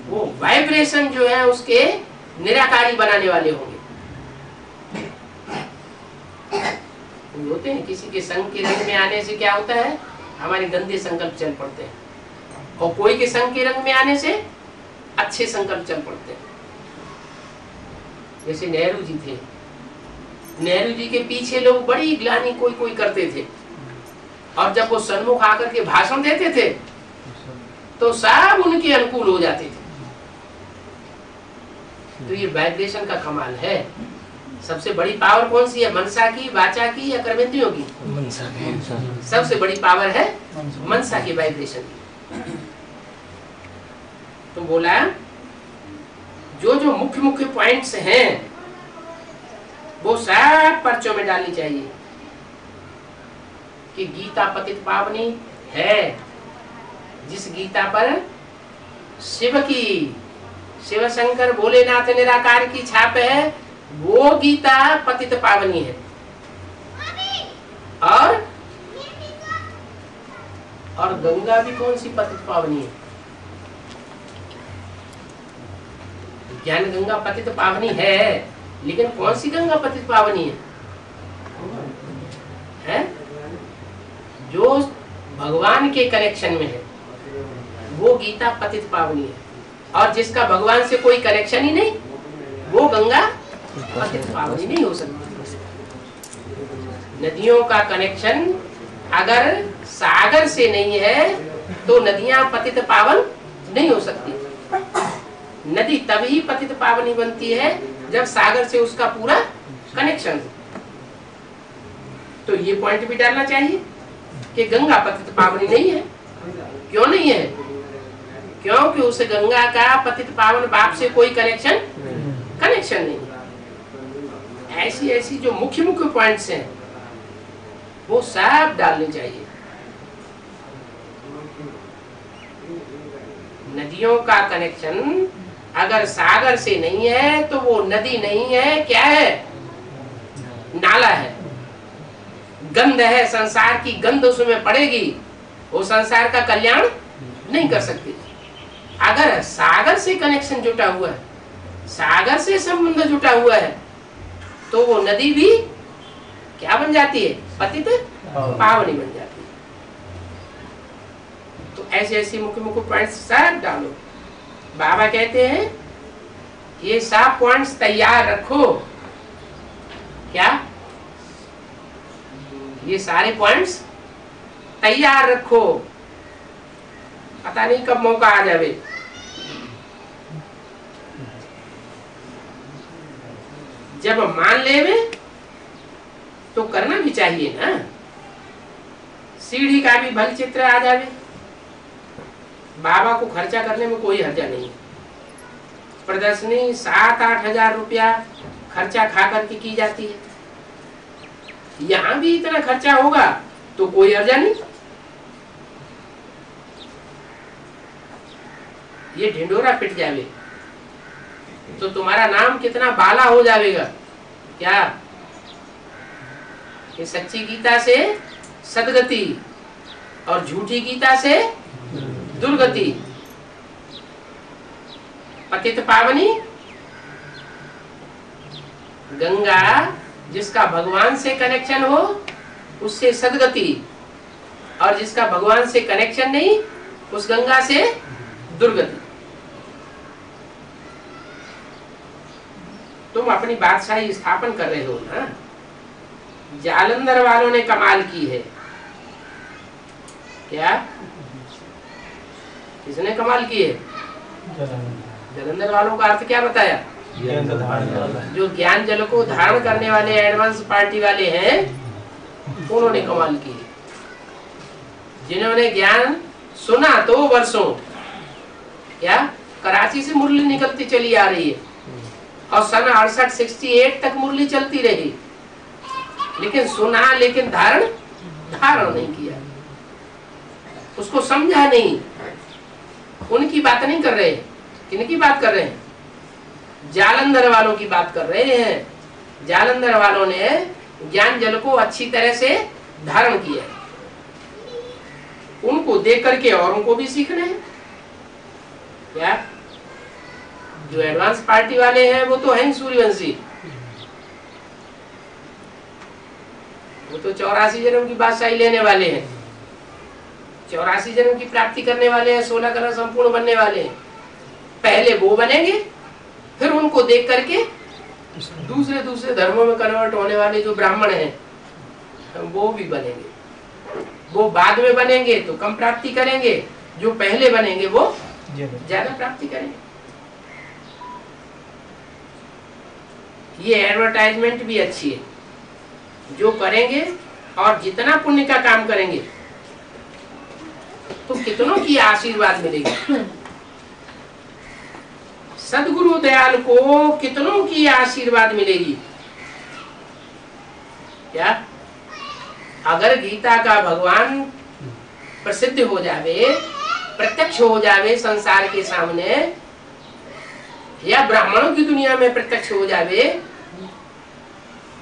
वो वाइब्रेशन जो है उसके निराकारी बनाने वाले होंगे। होते हैं किसी के संग के रंग में आने से क्या होता है? हमारे गंदे संकल्प चल पड़ते हैं, और कोई के संग के रंग में आने से अच्छे संकल्प चल पड़ते हैं। जैसे नेहरू जी थे, नेहरू जी के पीछे लोग बड़ी ग्लानि कोई कोई करते थे, और जब वो सन्मुख आकर के भाषण देते थे तो सब उनके अनुकूल हो जाते थे। तो ये वाइब्रेशन का कमाल है। सबसे बड़ी पावर कौन सी है? मनसा की, वाचा की या कर्मेंद्रियों की? मनसा की। सबसे बड़ी पावर है मनसा की, वाइब्रेशन की। तो बोला जो जो मुख्य मुख्य पॉइंट्स हैं वो सब पर्चों में डालनी चाहिए कि गीता पतित पावनी है। जिस गीता पर शिव की, शिव शंकर भोलेनाथ निराकार की छाप है, वो गीता पतित पावनी है। और गंगा भी कौन सी पतित पावनी है? ज्ञान गंगा पतित पावनी है, लेकिन कौन सी गंगा पतित पावनी है? जो भगवान के कनेक्शन में है वो गीता पतित पावनी है, और जिसका भगवान से कोई कनेक्शन ही नहीं वो गंगा पतित पावनी नहीं हो सकती। नदियों का कनेक्शन अगर सागर से नहीं है तो नदियां पतित पावन नहीं हो सकती। नदी तभी पतित पावनी बनती है जब सागर से उसका पूरा कनेक्शन हो। तो ये पॉइंट भी डालना चाहिए कि गंगा पतित पावनी नहीं है। क्यों नहीं है? क्योंकि उस गंगा का पतित पावन बाप से कोई कनेक्शन नहीं। ऐसी ऐसी जो मुख्य मुख्य पॉइंट्स हैं वो सब डालने चाहिए। नदियों का कनेक्शन अगर सागर से नहीं है तो वो नदी नहीं है, क्या है? नाला है, गंध है। संसार की गंध उसमें पड़ेगी, वो संसार का कल्याण नहीं कर सकती। अगर सागर से कनेक्शन जुटा हुआ है, सागर से संबंध जुटा हुआ है, तो वो नदी भी क्या बन जाती है? पतित पावनी बन जाती है। तो ऐसे ऐसे मुख्य मुख्य पॉइंट्स सब डालो। बाबा कहते हैं ये सब पॉइंट्स तैयार रखो। क्या? ये सारे पॉइंट्स तैयार रखो, पता नहीं कब मौका आ जावे। जब मान लेवे तो करना भी चाहिए ना। सीढ़ी का भी भल चित्र आ जावे, बाबा को खर्चा करने में कोई हर्जा नहीं। प्रदर्शनी 7-8 हजार रुपया खर्चा खा करके की जाती है, यहाँ भी इतना खर्चा होगा तो कोई हर्जा नहीं। ये ढिंडोरा पिट जावे तो तुम्हारा नाम कितना बाला हो जाएगा। क्या? ये सच्ची गीता से सदगति, और झूठी गीता से दुर्गति। पतित पावनी गंगा जिसका भगवान से कनेक्शन हो उससे सदगति, और जिसका भगवान से कनेक्शन नहीं उस गंगा से दुर्गति। तुम अपनी बादशाही स्थापन कर रहे हो ना। जालंधर वालों ने कमाल की है। क्या किसने कमाल की है? जालंधर वालों का अर्थ क्या बताया? जो ज्ञान जल को धारण करने वाले एडवांस पार्टी वाले हैं उन्होंने कमाल की है। जिन्होंने ज्ञान सुना तो वर्षों, क्या कराची से मुरली निकलती चली आ रही है और सन 68 तक मुरली चलती रही, लेकिन सुना, लेकिन धारण नहीं किया, उसको समझा नहीं। उनकी बात नहीं कर रहे। किनकी बात कर रहे हैं? जालंधर वालों की बात कर रहे हैं। जालंधर वालों ने ज्ञान जल को अच्छी तरह से धारण किया, उनको देख करके औरों को भी सीखना है। क्या जो एडवांस पार्टी वाले हैं वो तो हैं सूर्यवंशी, वो तो 84 जन्म की बादशाही लेने वाले हैं, 84 जन्म की प्राप्ति करने वाले हैं, 16 कला संपूर्ण बनने वाले हैं। पहले वो बनेंगे, फिर उनको देख करके दूसरे धर्मों में कन्वर्ट होने वाले जो ब्राह्मण हैं वो भी बनेंगे। वो बाद में बनेंगे तो कम प्राप्ति करेंगे, जो पहले बनेंगे वो ज्यादा प्राप्ति करेंगे। ये एडवर्टाइजमेंट भी अच्छी है। जो करेंगे और जितना पुण्य का काम करेंगे तो कितनों की आशीर्वाद मिलेगी। सदगुरु दयाल को कितनों की आशीर्वाद मिलेगी। क्या अगर गीता का भगवान प्रसिद्ध हो जावे, प्रत्यक्ष हो जावे संसार के सामने, या ब्राह्मणों की दुनिया में प्रत्यक्ष हो जावे,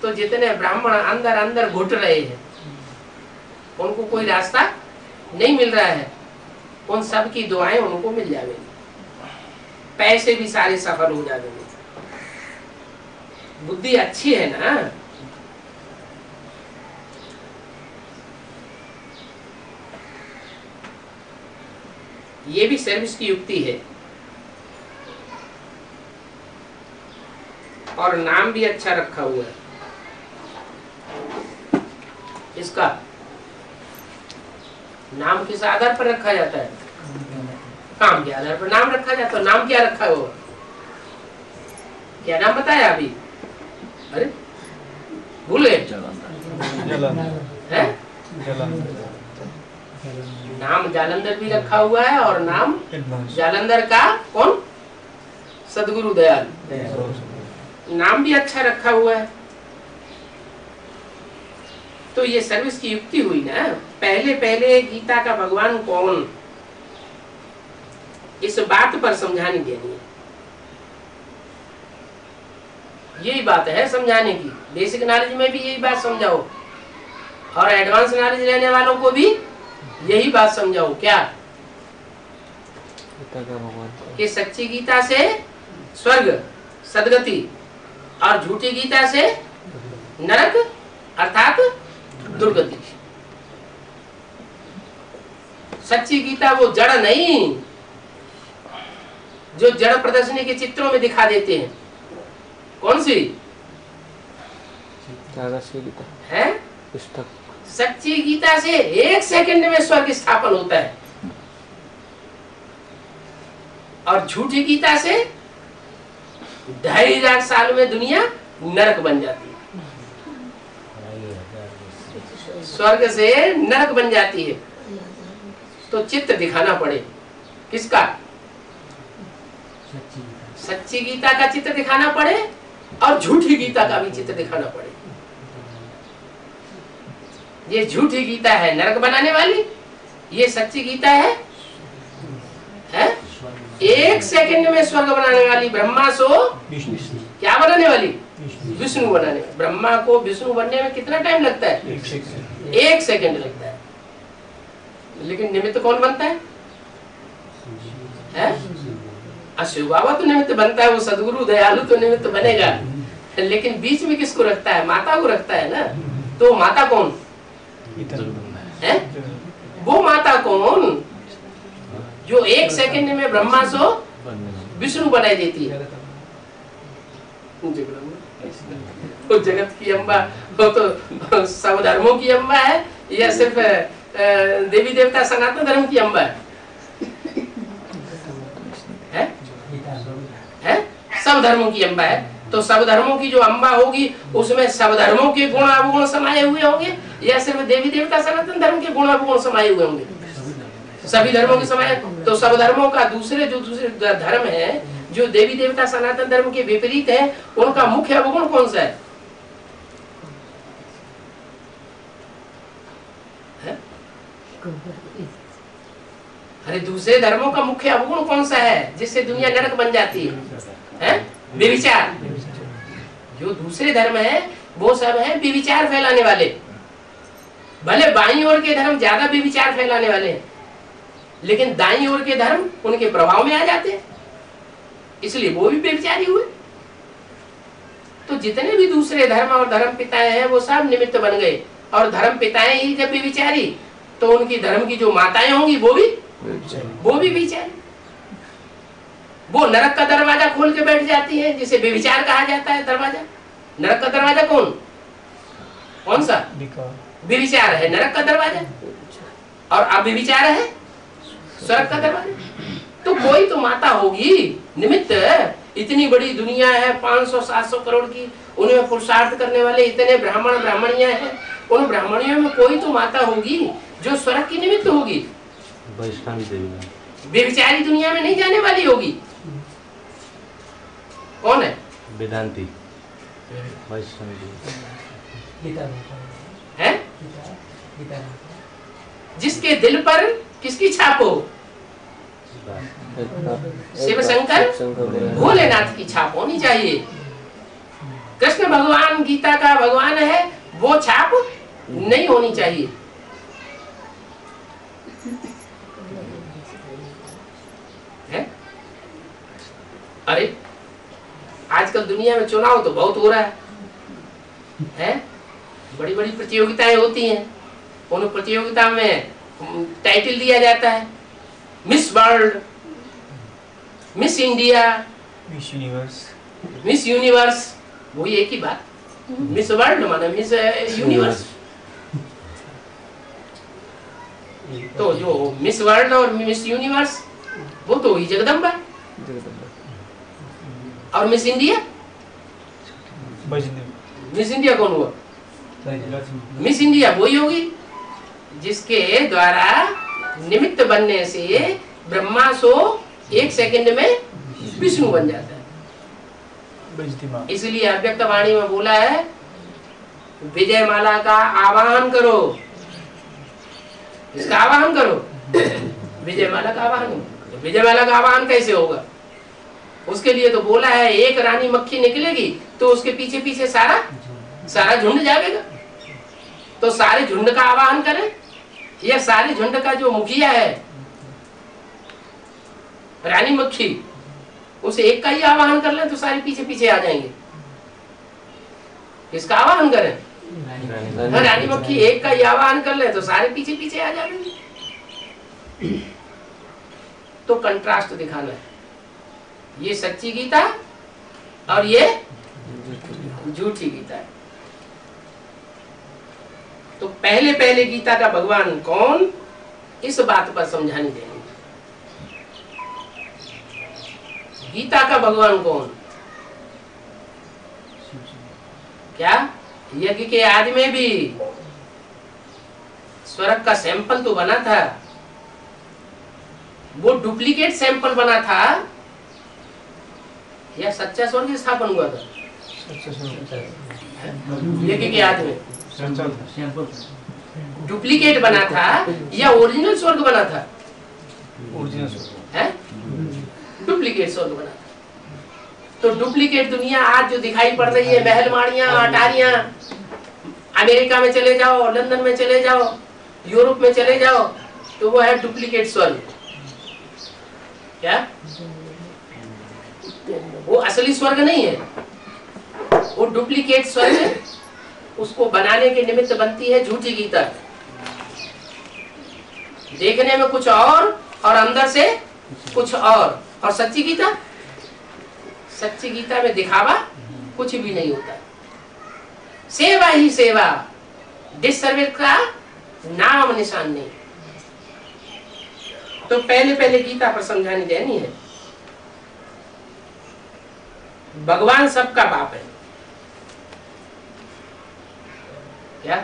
तो जितने ब्राह्मण अंदर अंदर घुट रहे हैं उनको कोई रास्ता नहीं मिल रहा है, उन सब की दुआएं उनको मिल जाएंगी, पैसे भी सारे सफल हो जाएंगे। बुद्धि अच्छी है ना। ये भी सर्विस की युक्ति है, और नाम भी अच्छा रखा हुआ है इसका। नाम किस आधार पर रखा जाता है? काम के आधार पर नाम रखा जाता है। नाम क्या रखा है? वो क्या नाम बताया अभी? अरे भूल गए? नाम जालंधर भी रखा हुआ है, और नाम जालंधर का कौन? सदगुरु दयाल। नाम भी अच्छा रखा हुआ है। तो ये सर्विस की युक्ति हुई ना। पहले पहले गीता का भगवान कौन, इस बात पर समझानी देनी है। यही बात है समझाने की। बेसिक नॉलेज में भी यही बात समझाओ, और एडवांस नॉलेज लेने वालों को भी यही बात समझाओ। क्या कि सच्ची गीता से स्वर्ग सदगति, और झूठी गीता से नरक अर्थात दुर्गति। सच्ची गीता वो जड़ नहीं जो जड़ प्रदर्शनी के चित्रों में दिखा देते हैं। कौन सी गीता है? सच्ची गीता से 1 सेकंड में स्वर्ग स्थापन होता है, और झूठी गीता से 2,500 साल में दुनिया नरक बन जाती है। स्वर्ग से नरक बन जाती है। तो चित्र दिखाना पड़े। किसका? सच्ची गीता का चित्र दिखाना पड़े, और झूठी गीता का भी चित्र दिखाना पड़े। ये झूठी गीता है नरक बनाने वाली, ये सच्ची गीता है 1 सेकंड में स्वर्ग बनाने वाली। ब्रह्मा सो क्या बनाने वाली? विष्णु बनाने। ब्रह्मा को विष्णु बनने में कितना टाइम लगता है? 1 सेकंड लगता है। लेकिन निमित्त कौन बनता है? शिव बाबा तो निमित्त बनता है, वो सदगुरु दयालु तो निमित्त बनेगा, लेकिन बीच में किसको रखता है? माता को रखता है ना। तो माता कौन है? वो माता कौन जो 1 सेकंड में ब्रह्मा सो विष्णु बनाई देती है? वो जगत की अम्बा, वो तो सब धर्मों की अम्बा है या सिर्फ देवी देवता सनातन धर्म की अम्बा है? सब धर्मों की अम्बा है। तो सब धर्मों की जो अम्बा होगी उसमें सब धर्मों के गुण अवगुण समाये हुए होंगे या सिर्फ देवी देवता सनातन धर्म के गुण अवगुण समाये हुए होंगे? सभी धर्मों के समाये। तो सब धर्मों का दूसरे धर्म है जो देवी देवता सनातन धर्म के विपरीत है, उनका मुख्य अवगुण कौन सा है? अरे दूसरे धर्मों का मुख्य अवगुण कौन सा है जिससे दुनिया नरक बन जाती है? व्यभिचार। जो दूसरे धर्म है वो सब है व्यभिचार फैलाने वाले। भले बाईं ओर के धर्म ज्यादा व्यभिचार फैलाने वाले हैं, लेकिन दाईं ओर के धर्म उनके प्रभाव में आ जाते हैं, इसलिए वो भी व्यभिचारी हुए। तो जितने भी दूसरे धर्म और धर्म पिताएं हैं वो सब निमित्त बन गए, और धर्म पिताएं ही जब व्यभिचारी तो उनकी धर्म की जो माताएं होंगी वो भी व्यभिचारी। वो नरक का दरवाजा खोल के बैठ जाती है, जिसे व्यभिचार कहा जाता है। दरवाजा, नरक का दरवाजा कौन सा? व्यभिचार है नरक का दरवाजा, और अव्यभिचार है स्वर्ग का दरवाजा। तो कोई तो माता होगी निमित्त। इतनी बड़ी दुनिया है 500-700 करोड़ की, उनमें पुरुषार्थ करने वाले इतने ब्राह्मण ब्राह्मणियां हैं, उन ब्राह्मणियों में कोई तो माता होगी जो स्वर्ग की निमित्त होगी। वैष्णवी देवी व्यभिचारी दुनिया में नहीं जाने वाली होगी। कौन है? वेदांती वैष्णवी देवी है, जिसके दिल पर किसकी छाप हो? शिव शंकर भोलेनाथ की छाप होनी चाहिए। कृष्ण भगवान गीता का भगवान है, वो छाप नहीं होनी चाहिए। है? अरे आजकल दुनिया में चुनाव तो बहुत हो रहा है? बड़ी बड़ी प्रतियोगिताएं होती हैं, उन प्रतियोगिता में टाइटल दिया जाता है, miss world, miss India, miss universe. वही एक ही बात, मिस वर्ल्ड माने मिस यूनिवर्स। तो जो मिस वर्ल्ड और मिस यूनिवर्स वो तो वही जगदम्बा। और मिस इंडिया, मिस इंडिया कौन हुआ? मिस इंडिया वही होगी जिसके द्वारा निमित्त बनने से ब्रह्मा सो 1 सेकंड में विष्णु बन जाता है। इसलिए अव्यक्त वाणी में बोला है, विजय माला का आवाहन करो। इसका आवाहन करो, विजय माला का आवाहन करो। विजय माला का आवाहन कैसे होगा? उसके लिए तो बोला है एक रानी मक्खी निकलेगी तो उसके पीछे पीछे सारा झुंड जाएगा। तो सारे झुंड का आवाहन करें, या सारे झुंड का जो मुखिया है रानी मक्खी, उसे एक का ही आवाहन कर लें तो सारे पीछे पीछे आ जाएंगे। इसका आवाहन करें, रानी मक्खी एक का ही आवाहन कर ले तो सारे पीछे पीछे आ जाएंगे। तो कंट्रास्ट दिखाना है, ये सच्ची गीता और ये झूठी गीता है। तो पहले गीता का भगवान कौन, इस बात पर समझानी देंगे। गीता का भगवान कौन? क्या यज्ञ के आदि में भी स्वर्ग का सैंपल तो बना था, वो डुप्लीकेट सैंपल बना था या सच्चा स्वर्ग स्थापन हुआ था? यज्ञ के आदि में डुप्लीकेट बना था या ओरिजिनल स्वर्ग बना था? डुप्लीकेट स्वर्ग बना था। तो डुप्लीकेट दुनिया आज जो दिखाई पड़ रही है, महल माड़ियां अटारियां, अमेरिका में चले जाओ, लंदन में चले जाओ, यूरोप में चले जाओ, तो वो है डुप्लीकेट स्वर्ग। क्या? वो असली स्वर्ग नहीं है, वो डुप्लीकेट स्वर्ग है। उसको बनाने के निमित्त बनती है झूठी गीता, देखने में कुछ और अंदर से कुछ और सच्ची गीता, सच्ची गीता में दिखावा कुछ भी नहीं होता, सेवा ही सेवा, डिससर्विस का नाम निशान नहीं। तो पहले गीता पर समझानी देनी है, भगवान सबका बाप है। क्या?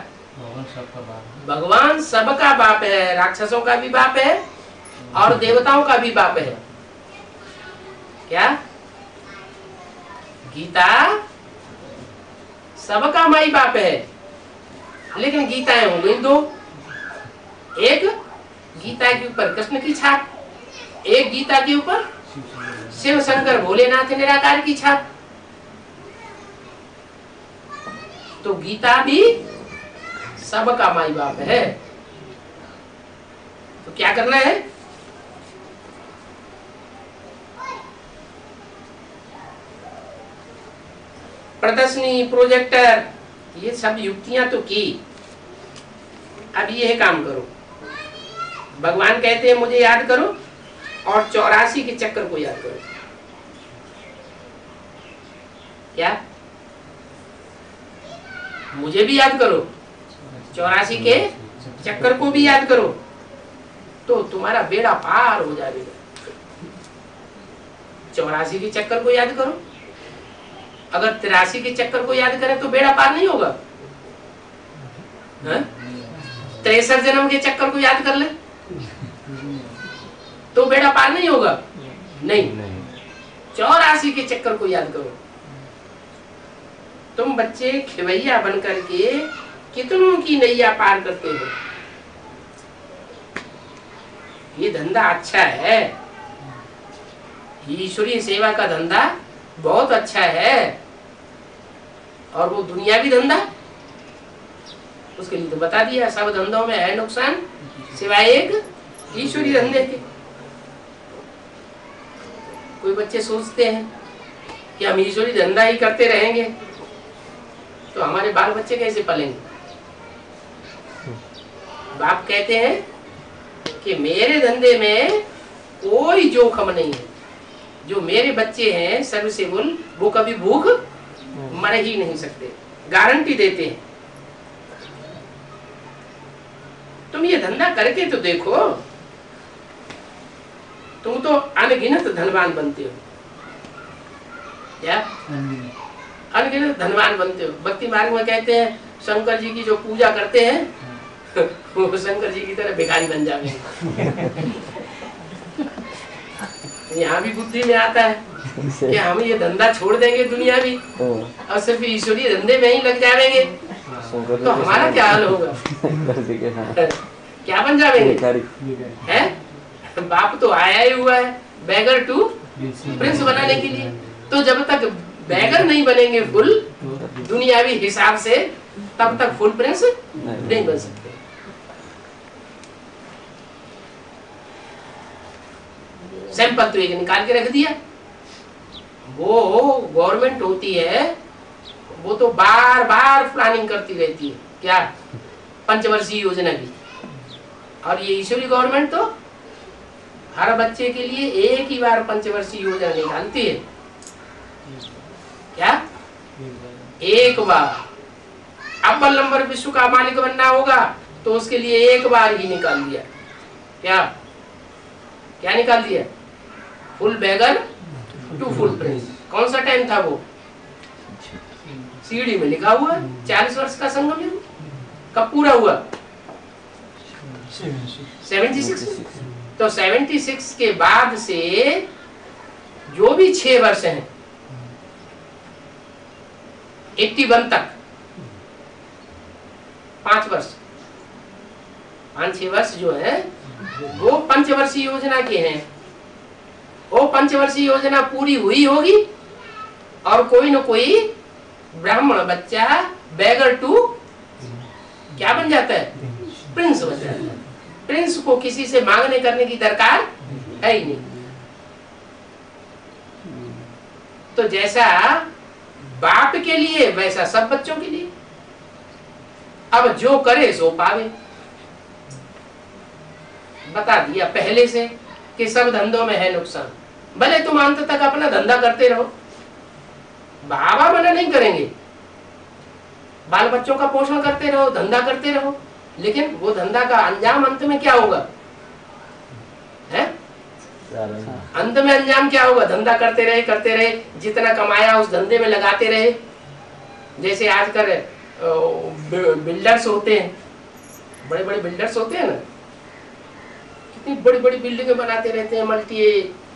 भगवान सबका बाप है, राक्षसों का भी बाप है और देवताओं का भी बाप है। क्या? गीता सबका माई बाप है, लेकिन गीताएं हो गई दो, एक गीता के ऊपर कृष्ण की छाप, एक गीता के ऊपर शिव शंकर भोलेनाथ निराकार की छाप। तो गीता भी सबका माई बाप है। तो क्या करना है? प्रदर्शनी, प्रोजेक्टर, ये सब युक्तियां तो की, अब ये काम करो। भगवान कहते हैं मुझे याद करो और 84 के चक्कर को याद करो। क्या? मुझे भी याद करो, 84 के चक्कर को भी याद करो, तो तुम्हारा बेड़ा पार हो जाएगा। 84 के चक्कर को याद करो, अगर 83 के चक्कर को याद करें तो बेड़ा पार नहीं होगा। 63 जन्म के चक्कर को याद कर ले तो बेड़ा पार नहीं होगा। नहीं, 84 के चक्कर को याद करो। तुम बच्चे खिवैया बन करके कितनों की नैया पार करते हो। ये धंधा अच्छा है, ईश्वरीय सेवा का धंधा बहुत अच्छा है, और वो दुनियावी धंधा, उसके लिए तो बता दिया सब धंधों में है नुकसान सिवाय एक ईश्वरीय धंधे के। कोई बच्चे सोचते हैं कि हम ईश्वरीय धंधा ही करते रहेंगे तो हमारे बाल बच्चे कैसे पलेंगे। बाप कहते हैं कि मेरे धंधे में कोई जोखम नहीं है, जो मेरे बच्चे हैं सर्विसेबल वो कभी भूख मर ही नहीं सकते, गारंटी देते हैं। तुम ये धंधा करके तो देखो, तुम तो अनगिनत धनवान बनते हो। क्या? अनगिनत धनवान बनते हो। भक्ति मार्ग में कहते हैं शंकर जी की जो पूजा करते हैं वो शंकर जी की तरह भिखारी बन जाएंगे। यहाँ भी बुद्धि में आता है कि हम ये धंधा छोड़ देंगे दुनिया भी और सिर्फ ईश्वरीय धंधे में ही लग जाएंगे तो हमारा क्या हाल होगा। क्या बन जाएंगे? है बाप तो आया ही हुआ है बैगर टू प्रिंस बनाने के लिए। तो जब तक बैगर नहीं बनेंगे फुल दुनियावी हिसाब से, तब तक फुल प्रिंस नहीं बन सकते। सैंपल तो एक निकाल के रख दिया। वो गवर्नमेंट होती है वो तो बार बार प्लानिंग करती रहती है। क्या? पंचवर्षीय योजना की। और ये ईश्वरी गवर्नमेंट तो हर बच्चे के लिए एक ही बार पंचवर्षीय योजना निकालती है। क्या? एक बार। अव्वल नंबर विश्व का मालिक बनना होगा तो उसके लिए एक बार ही निकाल दिया। क्या? क्या निकाल दिया? Full beggar to full prince. कौन सा टाइम था वो? सीडी में लिखा हुआ 40 वर्ष का संगम युग कब पूरा हुआ? 76। तो 76 के बाद से जो भी 6 वर्ष हैं 81 तक 5 वर्ष 5-6 वर्ष जो है वो पंचवर्षीय योजना के हैं। वो पंचवर्षीय योजना पूरी हुई होगी और कोई न कोई ब्राह्मण बच्चा बैगर टू क्या बन जाता है? प्रिंस बन जाता है। प्रिंस को किसी से मांगने करने की दरकार है ही नहीं। तो जैसा बाप के लिए वैसा सब बच्चों के लिए। अब जो करे सो पावे। बता दिया पहले से कि सब धंधों में है नुकसान। भले तुम अंत तक अपना धंधा करते रहो, बाबा मना नहीं करेंगे, बाल बच्चों का पोषण करते रहो, धंधा करते रहो, लेकिन वो धंधा का अंजाम अंत में क्या होगा है? अंत में अंजाम क्या होगा? धंधा करते रहे, जितना कमाया उस धंधे में लगाते रहे। जैसे आजकल बिल्डर्स होते हैं, बड़े बड़े बिल्डर्स होते हैं ना, कितनी बड़ी बड़ी बिल्डिंगें बनाते रहते हैं,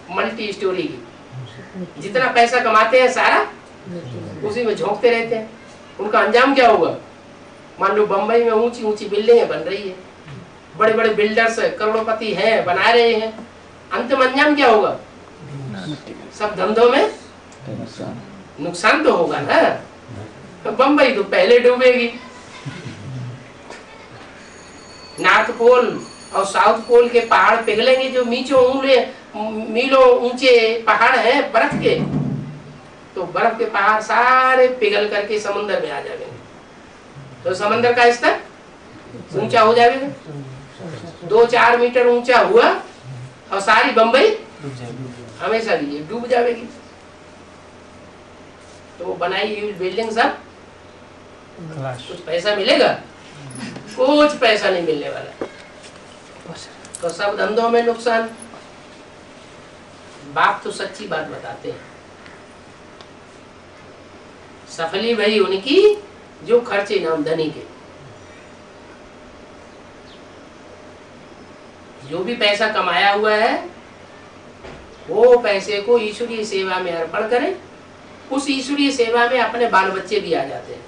मल्टी स्टोरी की। जितना पैसा कमाते हैं सारा उसी में झोंकते रहते हैं। उनका अंजाम क्या होगा? मान लो बंबई में ऊंची ऊंची बिल्डिंगें बन रही है, बड़े बड़े बिल्डर्स करोड़पति हैं, बना रहे हैं, अंतिम अंजाम क्या होगा? सब धंधों में नुकसान तो होगा ना। तो बंबई तो पहले डूबेगी। नॉर्थ पोल और साउथ पोल के पहाड़ पिघलेंगे, जो मीलों ऊंचे पहाड़ हैं बर्फ के, तो बर्फ के पहाड़ सारे पिघल करके समुद्र में आ जाएंगे, तो समुद्र का स्तर ऊंचा हो जाएगा, 2-4 मीटर ऊंचा हुआ और सारी बंबई हमेशा के लिए डूब जाएगी। तो बनाई हुई बिल्डिंग सब कुछ पैसा मिलेगा? कुछ पैसा नहीं मिलने वाला। तो सब धंधों में नुकसान। बाप तो सच्ची बात बताते हैं। सफली भई उनकी जो खर्चे नाम धनी के। जो भी पैसा कमाया हुआ है वो पैसे को ईश्वरीय सेवा में अर्पण करें। उस ईश्वरीय सेवा में अपने बाल बच्चे भी आ जाते हैं।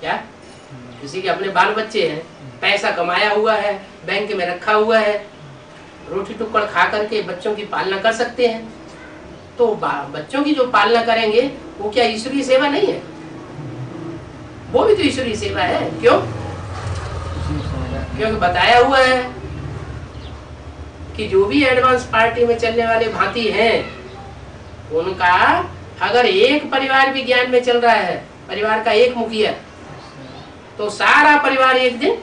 क्या किसी के अपने बाल बच्चे हैं, पैसा कमाया हुआ है, बैंक में रखा हुआ है, रोटी टुकड़ खा करके बच्चों की पालना कर सकते हैं, तो बच्चों की जो पालना करेंगे वो क्या ईश्वरीय सेवा नहीं है? वो भी तो ईश्वरीय सेवा है। क्यों? क्योंकि बताया हुआ है कि जो भी एडवांस पार्टी में चलने वाले भांति हैं, उनका अगर एक परिवार भी ज्ञान में चल रहा है, परिवार का एक मुखिया, तो सारा परिवार एक दिन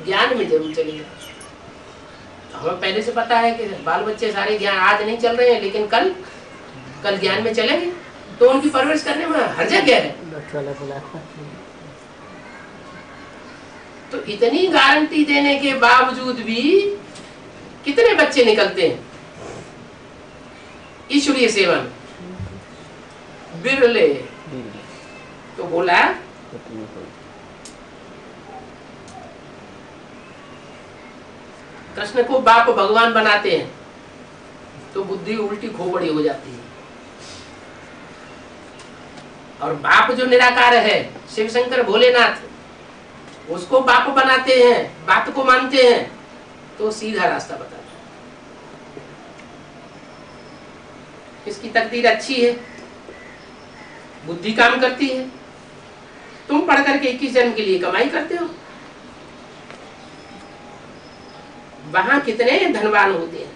ज्ञान में जरूर चलेगा। हमें पहले से पता है कि बाल बच्चे सारे ज्ञान आज नहीं चल रहे हैं, लेकिन कल ज्ञान में चलेंगे, तो उनकी परवरिश करने में हर जगह है। तो इतनी गारंटी देने के बावजूद भी कितने बच्चे निकलते हैं ईश्वरीय सेवा में? बिरले। तो बोला कृष्ण को बाप भगवान बनाते हैं तो बुद्धि उल्टी खोपड़ी हो जाती है। और बाप जो निराकार है, शिव शंकर भोलेनाथ, उसको बाप बनाते हैं, बात को मानते हैं, तो सीधा रास्ता बताते हैं। इसकी तकदीर अच्छी है, बुद्धि काम करती है। तुम पढ़ करके 21 जन्म के लिए कमाई करते हो। वहां कितने धनवान होते हैं।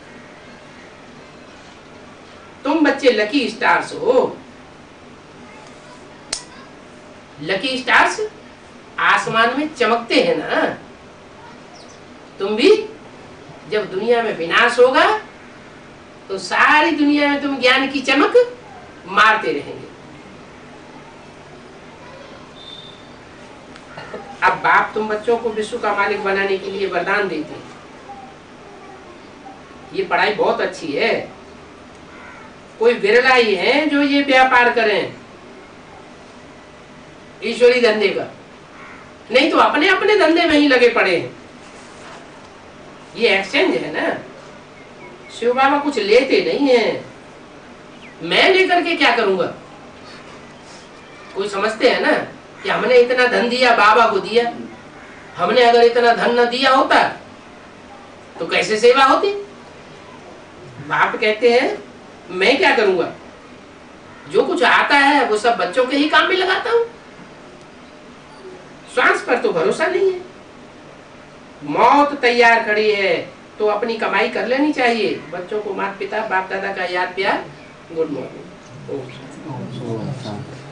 तुम बच्चे लकी स्टार्स हो। लकी स्टार्स आसमान में चमकते हैं ना। तुम भी जब दुनिया में विनाश होगा तो सारी दुनिया में तुम ज्ञान की चमक मारते रहेंगे। अब बाप तुम बच्चों को विश्व का मालिक बनाने के लिए वरदान देते हैं। ये पढ़ाई बहुत अच्छी है। कोई विरला ही है जो ये व्यापार करें ईश्वरी धंधे का, नहीं तो अपने अपने धंधे में ही लगे पड़े हैं। ये एक्सचेंज है ना। शिव बाबा कुछ लेते नहीं है, मैं लेकर के क्या करूंगा? कोई समझते हैं ना कि हमने इतना धन दिया, बाबा को दिया। हमने अगर इतना धन न दिया होता तो कैसे सेवा होती? बाप कहते हैं मैं क्या करूंगा? जो कुछ आता है वो सब बच्चों के ही काम में लगाता हूं। श्वास पर तो भरोसा नहीं है। मौत तैयार खड़ी है, तो अपनी कमाई कर लेनी चाहिए। बच्चों को माता पिता बाप दादा का याद प्यार। Good morning. ओम शांति।